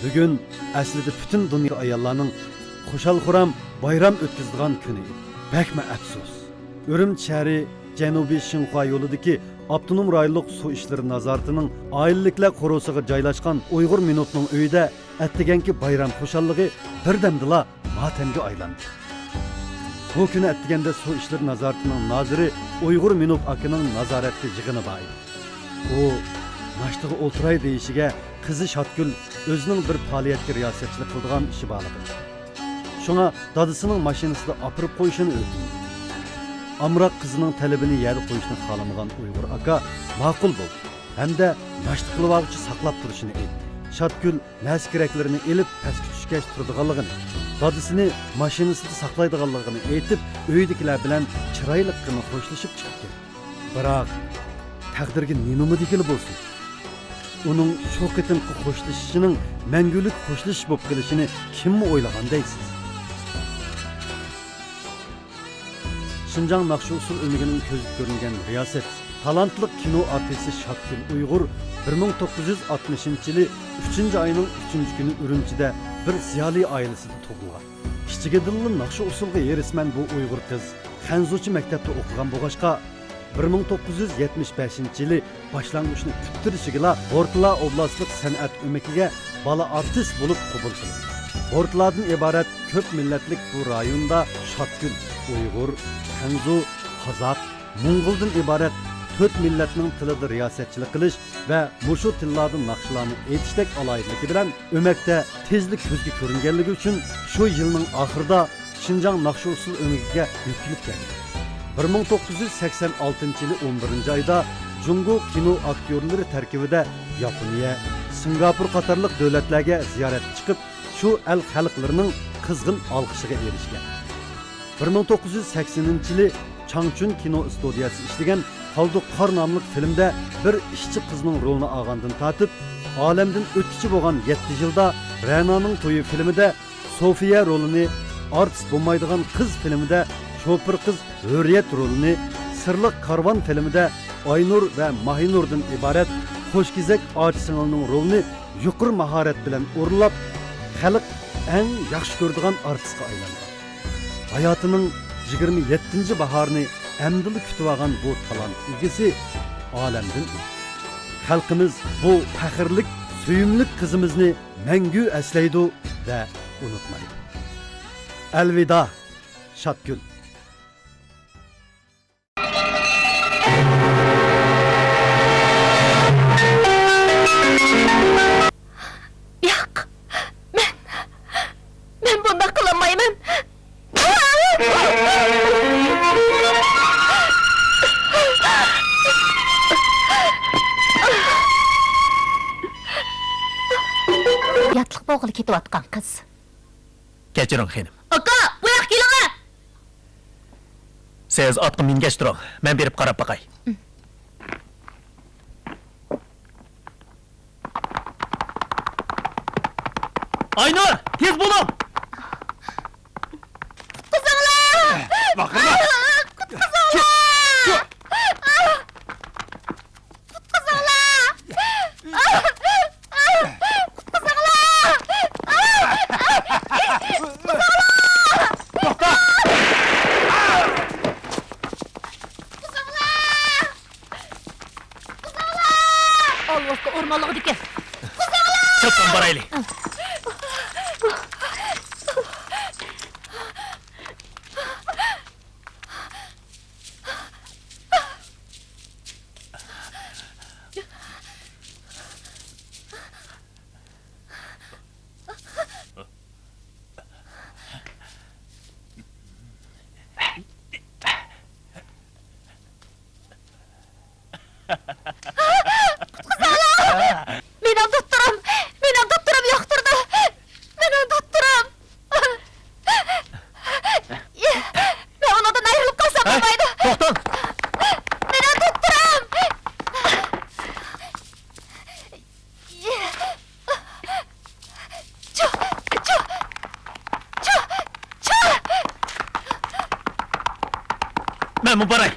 Bugün aslida bütün dünya ayollarning xushal-xuram bayram o'tkazadigan kuni. Bakma afsus. Urumchi shahri Janubiy Shinxua yo'lidagi Abdunum rayonlik suv ishlari nazoratining oilaliklar qo'rosiga joylashgan Uyg'ur Minutning uyida attiganki bayram xushalligi birdamdila matamga aylandi. Bu kuni attiganda suv ishlari nazoratining noziri Uyg'ur Minut akining nazoratda yig'ini bor edi. U nashtiga o'tiray deyishiga qizi Şatgül o'zining bir faoliyatga riyosatchilik qiladigan ishi bor edi. Shunga dadasining mashinasida opirib qo'yishini o'tindi. Amroq qizining talabini yerga qo'yishni xohlamagan Uyg'ur aka ma'qul bo'ldi. Hamda nashti qiluvchi saqlab turishini aytdi. Şatgül nas keraklarini elib pastga tushgach turadiganligini, dadasini mashinasida saqlaydiganligini aytib, uydagilar bilan chiroyliqqina xo'shlashib chiqib ketdi. Biroq taqdirga nima degili bo'lsin? Uning shu qitimqi xo'shlashishining mangulik xo'shlash bo'lib qolishini kimmi o'ylagan deysiz? Şinjan Naqshi usul o'migining ko'zib ko'ringan riyosat, talantli kino artisti Şatgül Uyg'ur 1960 yılı 3. ayının 3. günü Ürümçide bir ziyali ailesida tug'ilgan. Kichigi dilli Naqshi usulga erisman bu Uyg'ur qiz Xanzuchi maktabda o'qigan bo'lg'achqa 1975 yılı başlangıçını küttürüşüyle Bortla Oblastlık San'at Ömeki'ge bala artist bulup kabul kılındı. Bortlardan ibaret köp milletlik bu rayonda Şatgül, Uygur, Xanzu, Kazak, Mongol'dan ibaret 4 milletinin tılıda riyasetçilik kılış ve muşu tillardan nakşılarını etiştek alaylıkı bilen Ömek'te tezlik közge körüngenliği için şu yılın ahırda Şinjan Naqshi usul Ömeki'ge yüklük geldi. 1986 yılı 11. ayda Jungo kino aktörleri terkibide Yaponiya, Singapur qatarlıq devletlerge ziyaret çıkıp şu el xalqlarının kızgın alqışıga erişken. 1980 yılı Changchun kino studiyası işlegen Haldu Qar namlıq filmde bir işçi kızının rolunu ağandın tatıp, alemden ötkiçi boğan 7 yılda Rena'nın toyu filmide Sofiya rolunu, artist bulmaydıgan kız filmide Şopur kız Hürriyet rolunu, Sırlıq Karvan filmide Aynur ve Mahinur'dan ibaret Xoşgizek ağaçsınalının rolunu yuqur maharet bilen urulap, xalq en yaxşı gördüğün artistga aylandı. Hayatının 27. baharını emdili kütüvagan bu talant ilgisi alemden. Xalqimiz bu faxırlık suyumlik qizimizni mangu eslaydi ve unutmaydı. Elvida Şatgül. Yo'q. Men bunday qilolmayman. Yatliq bo'g'ili ketayotgan qiz. Kechiring xonim. Aka, bu yoqqa keling. Siz otga mingach turing. Men berib qarab baqay. Aynur, tez bo'lib. Olvosta o'rmonliq ekan. Çıkın baraylı. Mening doktorim yoqtirdi. Mening doktorim. Men ondan ayrılıp qalsam bo'lmaydi. To'xtang. Mening doktorim. Ben mübarek.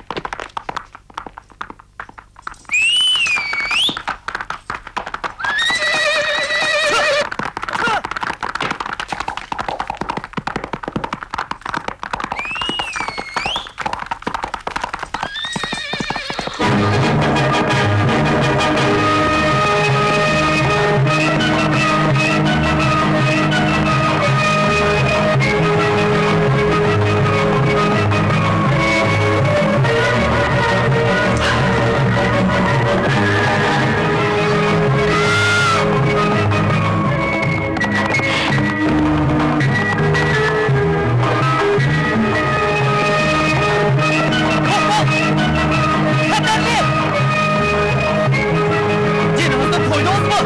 Canınızda koydunuz mu?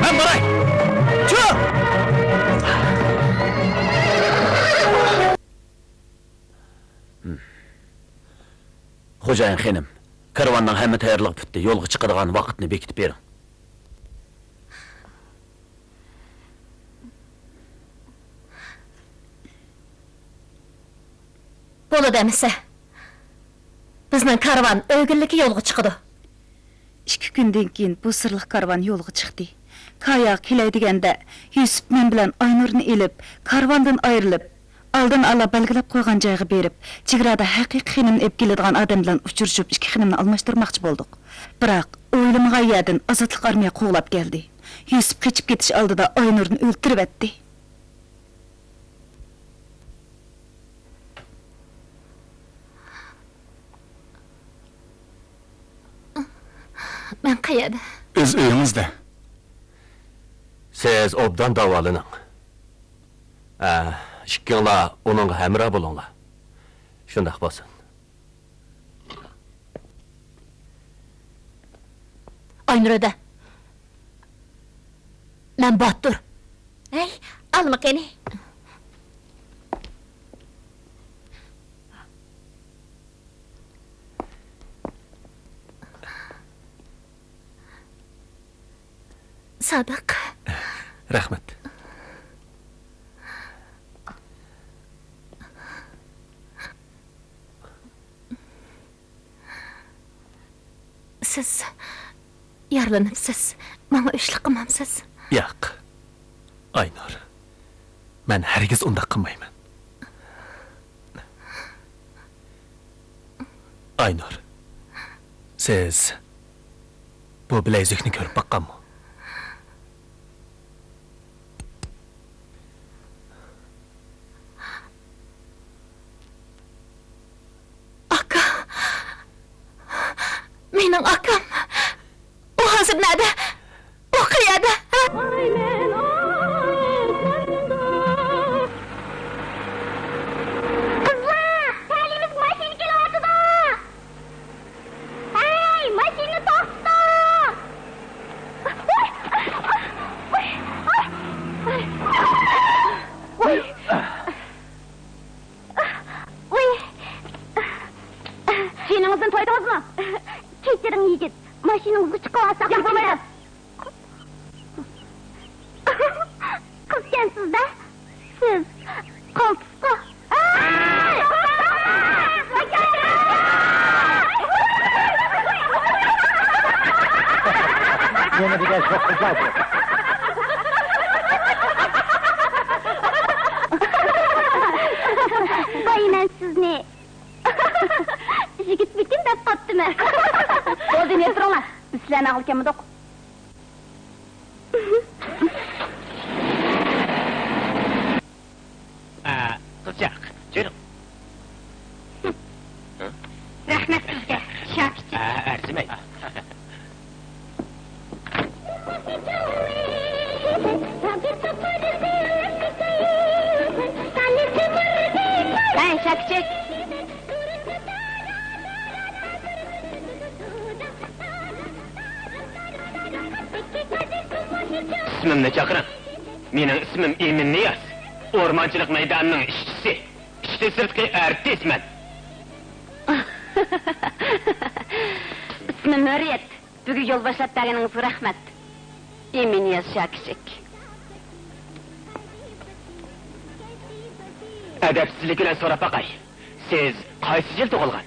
Ben baray. Çık. Xo'jayin xonim, karvonning hamma tayyorligi bitdi. Yo'lga chiqadigan vaqtni bekitib bering. Bo'ladi emisa. Bizning karvan o'g'illikka yo'lga chiqdi. 2 kundan keyin bu sirliq karvan yo'lga chiqdi. Kaya kelay deganda Yusuf men bilan Aynurni elib, karvandan ayrilib, oldin ala belgilab qo'ygan joyga berib, chegarada haqiqiy xinimni olib keladigan odam bilan uchrashib, 2 xinimni almashtirmoqchi bo'ldik. Biroq o'ylamagan yerdan ozodlik armiya qo'g'lab keldi. Yusuf qochib ketish oldida Aynurni o'ldirib etdi. Men qayerda? Öz uyingizda. Siz obdan davolaning. Ikkinglar uning hamroh bo'linglar. Shunday bo'lsin. Aynurda. Men Batur. Ey, alma qani. Sadiq. Rahmat. Siz yaralanıpsiz. Bana işlik qilmamsiz. Yo'q. Aynur. Men hargiz unda qilmayman. Aynur. Siz bu bilezikni ko'rib baqqanmi? Toyunuzdan toydunuz mu? Keçirin yigit. Maşinanızı çıkıvasak yapılmayız. Kızkensiz de. Siz koltukta. Yine bir de çok güzel. Bayınan siz ne? Jigit bitin de pattı mı? Oldu ne durma? Üslerine al kemi dok. Kızcak, canım. Rahmet sizge. Şapçı. Ercimey. Ben şapçı. İsmimni çakırın. Mening ismim Emin Niyaz. Ormançılık meydanının işçisi. İşte sırtkı artistman. İsmim Hürriyet. Bugün yol başlap bergeningizge rahmet. Emin Niyaz Şakişek. Edepsizlik bilen sorap bakay. Siz qaysi yıl tug'ilgan?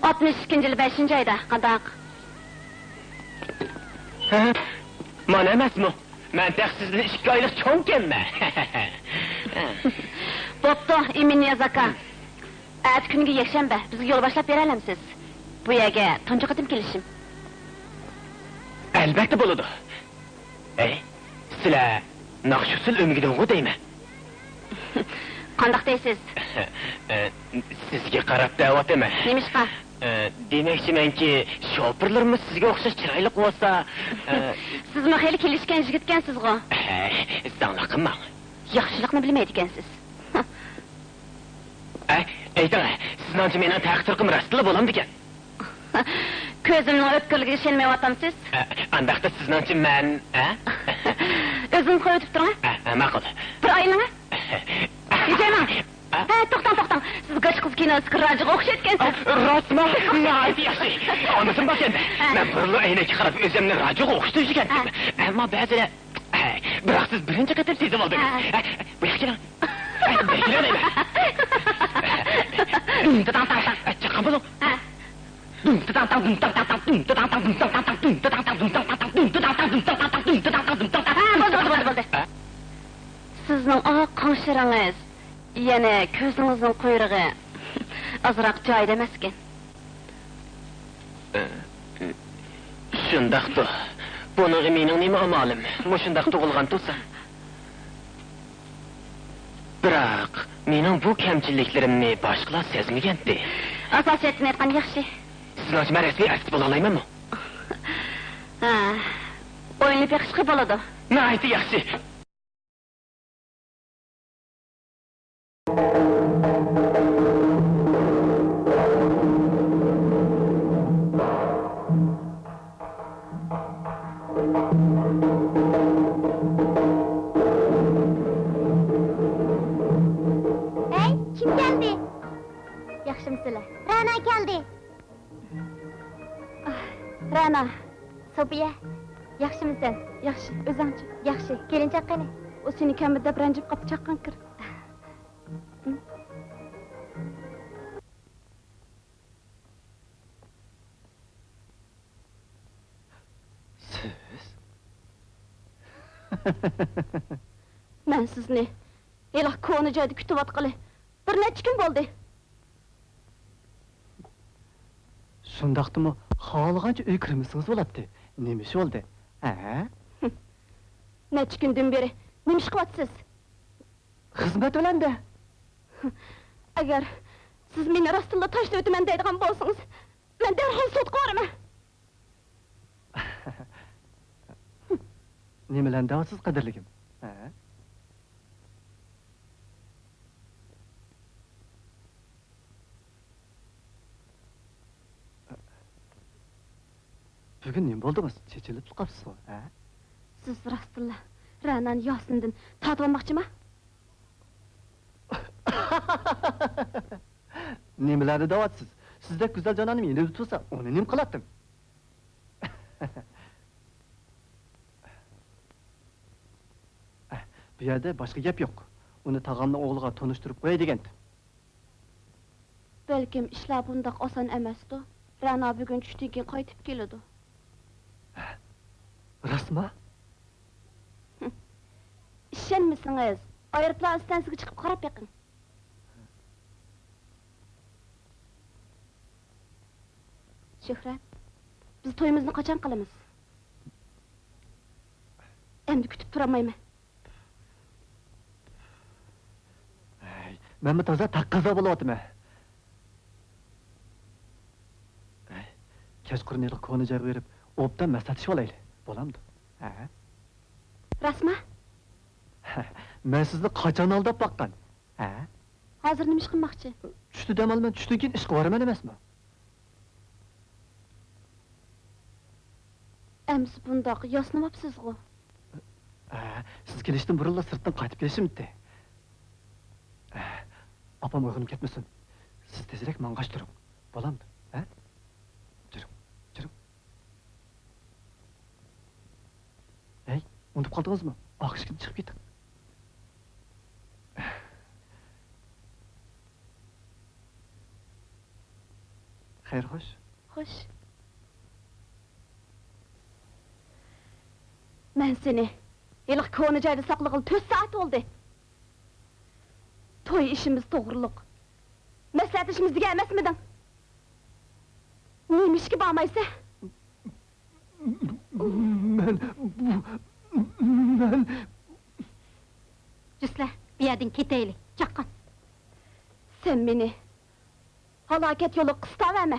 62-yıl 5. ayda qadak. Man emasmi? Men tek sizden 2 aylık çoğunkenme. Boptu Emin Niyaz aka. Ət günge yekşembe, bizge yol başlap berelemsiz. Bu yerge tuncu kıdım gelişim. Elbette buludu. Sizler nakşusul ömgidin deyme. Kandak deysiz? Sizge qarab davat eme. Nemişqa? Demekçimen ki, şopurlarımız sizge okşaş çıraylık olsa... Siz mahali kelişken jigitkensiz go. Zanla kınmağın. Yaxşılıkını bilmeydikensiz. Eytan, sizin anca menen taqtirqim rastlı bolam diken. Közümün ötkürlüğü işenmey vatamsiz. Andaqda sizin anca men... Özün koyutup durun. Maqıl. Bir ayılına. Yiyeceğim. Toxtan. Siz kaç kız kinosu kırracık okşetkensiz. Rasma, nahayet yaxşı. Anlasın bak endi. Men burlu eyneki qarab özümni racık okştu jiken. Ama ba'zile... Biroq siz birinchi qator sezib oldingiz. Bu yoqqa keling. Beklang. Chiqqan bo'ling. Bo'ldi. Sizning oq qonşiringiz, yana ko'zingizning quyrug'i azroq joyida emas ekan. Shundaqdir. Buni mening nima amalim? Mushundaq tug'ilgan tursa. Biroq mening bu kamchiliklarimni boshqalar sezmagandi. Asosiyatini aytgan yaxshi. Sizni ochma rasmiy artist bo'la olaymanmi? O'yinli pekishqi bo'ladi. Nahayat yaxshi. Kim geldi? Yaxshimisilar? Rana geldi. Rana, Sofiya, yaxshimisan? Yaxshi, o'zingchi? Yaxshi, kelinchak qani? U seni kamida ranjib qolib chaqqan kir. Men sizni elah ko'ni joyda kutib atqali bir necha kun bo'ldi. Shundaqdimi? Xohlagancha uy kirmisiniz bo'ladi. Nima ish bo'ldi? Necha kundan beri nima ish qilyapsiz? Xizmat bo'landa. Agar siz meni rostilla tashlab o'taman deydigan bo'lsangiz, men darhol sudga boraman. Nima bilan davsiz qadrligim? Bugun nima bo'ldingiz? Chechilib qolibsiz, Siz rostilla Ranani yosindan tatib olmoqchimi? Nimalarni da'vatsiz? Sizdek güzel cananım yeni tutsa, onu nim qiladim? Bu yerda boshqa gap yo'q. Uni tag'amning o'g'liga tanishtirib qo'yay degandim. Balkim ishlar bundoq oson emasdi. Ra'no bugun tushdan keyin qaytib keladi. Rasma? Ishonmasangiz, aeroplan stansiyaga chiqib qarab beqing. Shuhrat, biz to'yimizni qachon qilamiz? Endi kutib turamayman. Men bu toza taqqiza bo'lyapman. Kechqurun qo'ni jar berib, obdan maslahatishib olaylik. Bo'lamdi? Ha? Rasma, Men sizni qachon aldab boqqan? Ha? hozir nima ish qilmoqchi? Tushdi damalman, tushdan keyin ish qilaman emasmi? Ems bundoq yosnamabsiz-ku. Siz kelishdan burunla sirtdan qaytib kelishimdi. Apam uyg'onib ketmasin. Siz tezroq mang'ash turing. Bo'lamdi? Ha? Juring. Hey, unutib qoldingizmi? Oqishga chiqib keting. Xayr, xo'sh. Xo'sh. Men seni iliq ko'ni joyda saqlag'il 4 soat bo'ldi. To'y ishimiz to'g'riliq. Maslahat ishimiz degan emasmiding? Nima ishga bormaysa? Men Jusla, bu yerdan ketaylik. Chaqqan. Sen meni halokat yo'li qistaverma.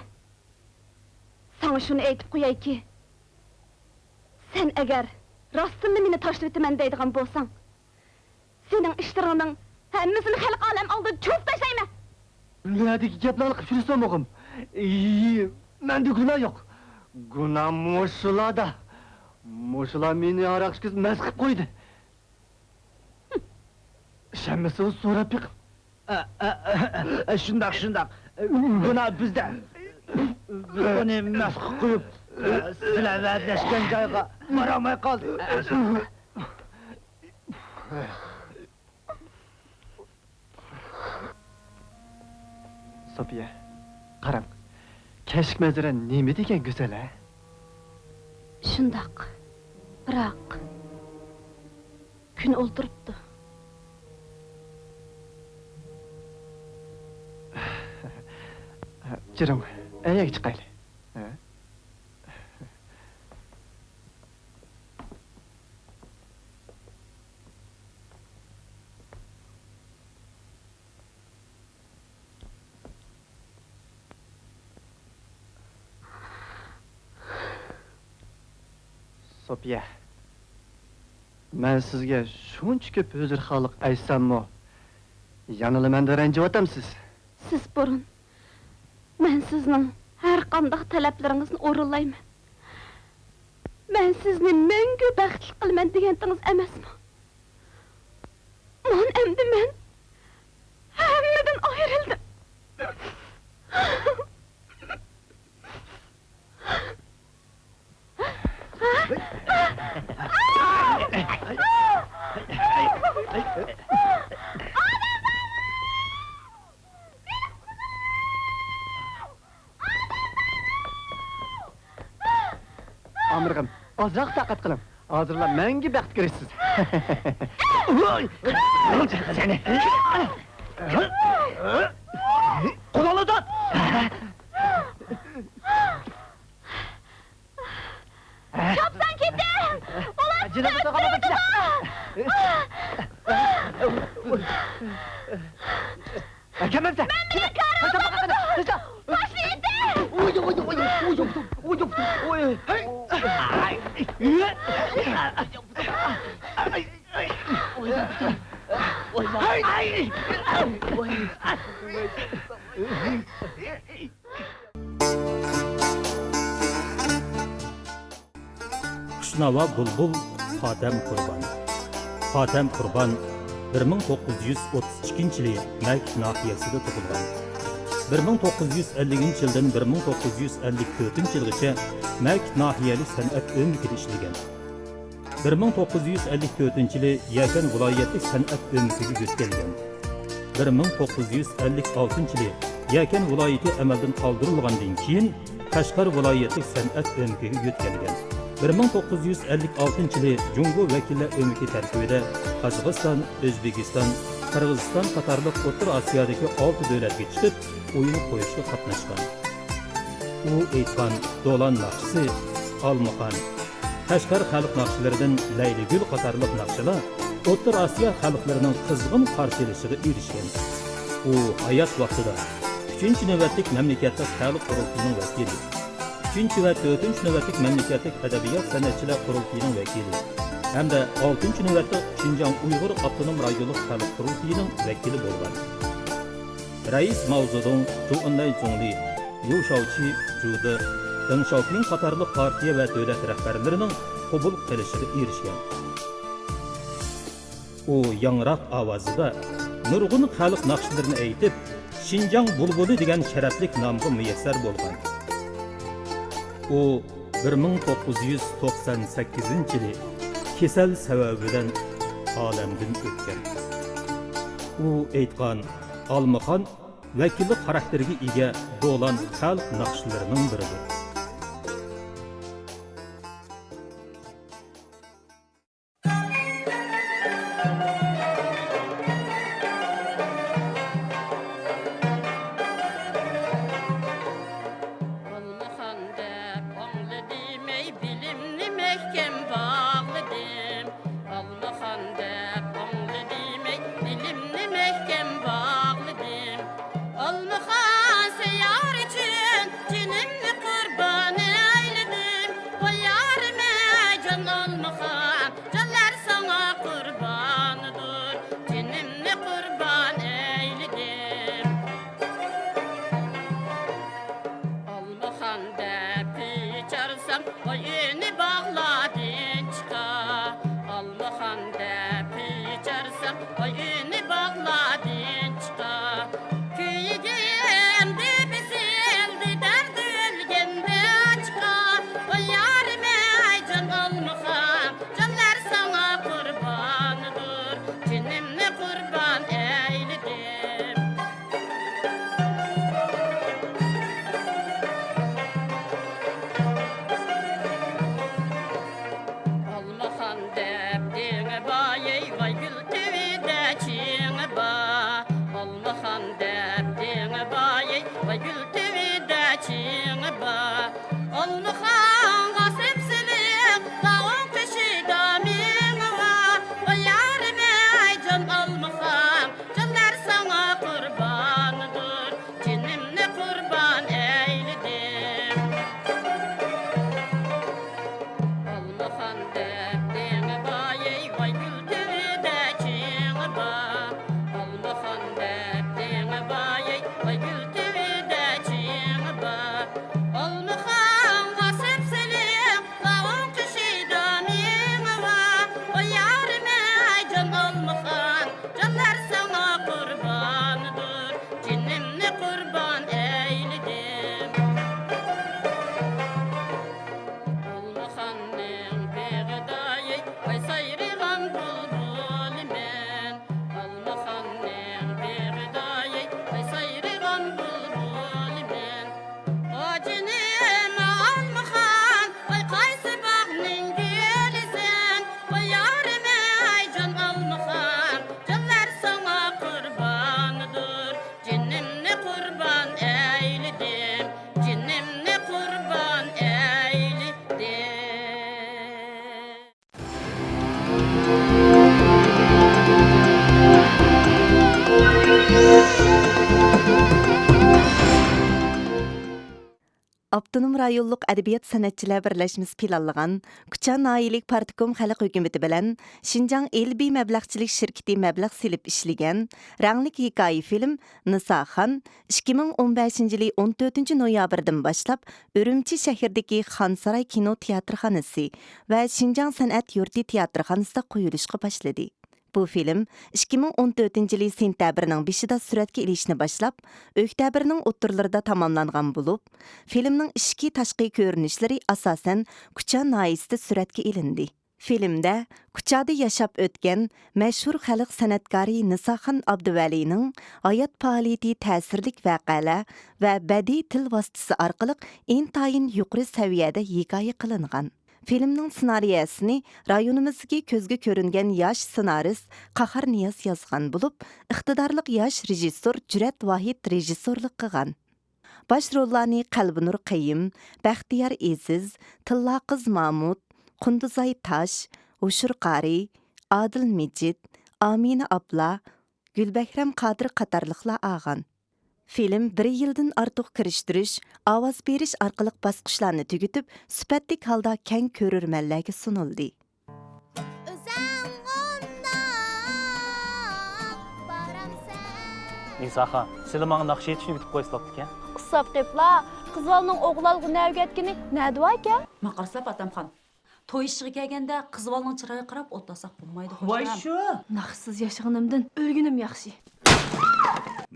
Sana shuni aytib qo'yayki, sen agar rostini meni tashlab o'taman deydigan bo'lsang, sening ishtiringning hammasini xalq olam oldida cho'p tashlayman. Nədəki gaplarni qilib yursan o'g'im? Menda gunoh yo'q. Gunoh mushularda. Mushular meni aroq ichkizib mast qilib qo'ydi. Ishonmasangiz so'rab beqing. Shundoq. Gunoh bizda. Biz uni mast qilib qo'yib, sizlar va'dalashgan joyga borolmay qoldik. Sofiya, qarang. Kashk manzara nima degan go'zal, a? Shundoq. Biroq kun o'ltiribdi. Jiring, ayaga chiqaylik. Sofiya, men sizga shuncha ko'p huzur-xoliq aytsammi, yonilamanda ranjiyotamsiz. Siz burun. Men sizning har qanday talablaringizni o'rinlayman. Men sizni mangu baxtli qilaman deganingiz emasmi? Men endi hammadan ayrildim. Amirg'im, ozroq taqat qiling. Hozirlar menga baxt kirasiz. Seni. Qo'lini tut. Chopsan keting! Ular Jinni taqamoqda. Akamansa. Men karim. Xushnava Bulbul Xotam Qurban. Xotam Qurban 1932 yili Mak nahiyasida tug'ilgan. 1950 yıldan 1954 yılgacha Mak nahiyalik san'at ömrükide işlegan. 1954 yılı Yakan viloyatlik san'at ömrükiga yo'tkalgan. 1956 yılı Yakan viloyati amaldan qoldirilgandan keyin Qashqar viloyatlik san'at ömrükiga yo'tkalgan. 1956 yılı Jungo vakillar ömrüki tarkibida Qozog'iston, O'zbekiston, Qirg'iziston qatorliq O'rta Osiyodagi 6 davlatga chiqib, o'yin qo'yishga qatnashgan. U aytgan Do'lan naqshisi, Olmaqon, Qashqar xalq naqshlaridan Layligul qatorliq naqshlar O'rta Osiyo xalqlarining qizg'in qarshilashiga erishgan. U hayot vaqtida 3-navbatlik mamlakatlik xalq qurultiyining vakili, 3 va 4-navbatlik mamlakatlik adabiyot san'atchilar qurultiyining vakili hamda 6-navbatlik Xinjiang Uyg'ur avtonom rayonlik xalq qurultiyining vakili bo'lgan. Rais Mao Zedong, Zhou Enlai Zhongli, Liu Shaoqi, Zhu De, Deng Xiaoping qatorliq partiya va davlat rahbarlarining qabul qilishiga erishgan. U yangroq ovozida nurg'un xalq naqshlarini aytib, Xinjiang bulbuli degan sharafli nomga muyassar bo'lgan. U 1998 yili kasal sababidan olamdan o'tgan. U aytgan Olmaqon vakillik xarakteriga ega Do'lan xalq naqshlarining biridir. Avtonom rayonluq Ədəbiyyat Sənətçilər Birləşməsi planlagan Qucha Naililik Partikom Xalq Hökuməti bilan Şinjan Elbi Məbləğçilik şirkəti məbləğ silib işləyən rənglik hekayə film Nisaxan 2015 yılı 14 noyabrdan başlap Ürümçi şəhərdəki Xansaray Kino Teatrxanası və Şinjan Sənət Yurti Teatrxanasında qoyuluşqa başladı. Bu film 2014 sentyabrning 5-da suratga ilishni boshlab, oktyabrning o'ttirlarida tamomlangan bo'lib, filmning ichki tashqi ko'rinishlari asosan Kucha noyisida suratga ilindi. Filmda Kuchada yashab o'tgan mashhur xalq san'atkori Nisoxon Abduvalining hayot faoliyati ta'sirlik voqealar va badiiy til vositasi orqali intayin yuqori saviyada hikoya qilingan. Filmning ssenariyasini rayonimizdagi ko'zga ko'ringan yosh ssenarist Qahar Niyoz yozgan bo'lib, iqtidorli yosh rejissor Jurat Vahid rejissorlik qilgan. Bosh rollarni Qalbinur Qayim, Baxtiyor Aziz, Tilla qiz Mahmud, Qunduzay Tosh, Ushur Qari, Adil Mijit, Amina Abla, Gulbakram Qodir qatorliqlar olgan. Film 1 yildan ortiq kirishtirish, ovoz berish orqali bosqichlarni tugatib, sifatli holda keng ko'rurmanlarga sunildi. Nisaxon, sizlar menga naqsh yetishni bitib qo'yisizlar-ekan. Qissab qeplar, qizvalning o'g'lalg'i navgatgini nadu aka? Maqarslab atamxon. To'y ishiga kelganda qizvalning chiroyiga qarab o'tlasak bo'lmaydi. Voy shu. Naqsiz yashaganimdan o'lgunim yaxshi.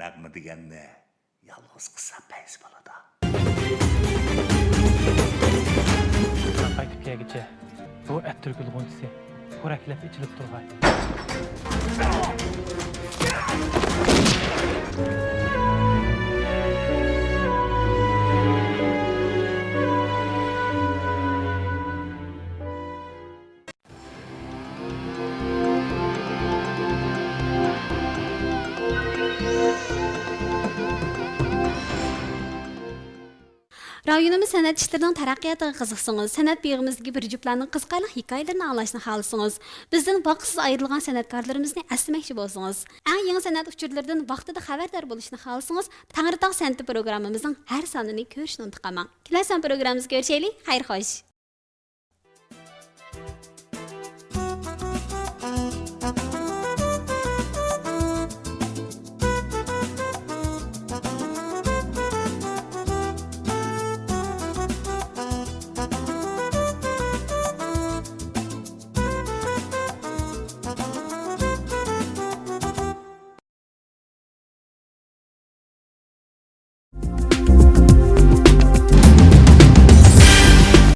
Naqmi deganda yolg'iz qilsa payz bo'ladi. Qaytib kelgicha bu at-turkul g'unchisi ko'raklab ichilib turg'ay. Rayonimiz san'at ishlarining taraqqiyotiga qiziqsangiz, san'at beg'imizdagi bir juftlarning qiziqarli hikoyalarini anglashni xohlasangiz, bizdan vaqtsiz ayrilgan san'atkorlarimizni eslamoqchi bo'lsangiz, eng yangi san'at uchurlaridan vaqtida xabardor bo'lishni xohlasangiz, Tangritog' san'ati programmamizning har sonini ko'rishni unutmang. Kelasi programmamizda ko'rishaylik. Xayr xo'sh.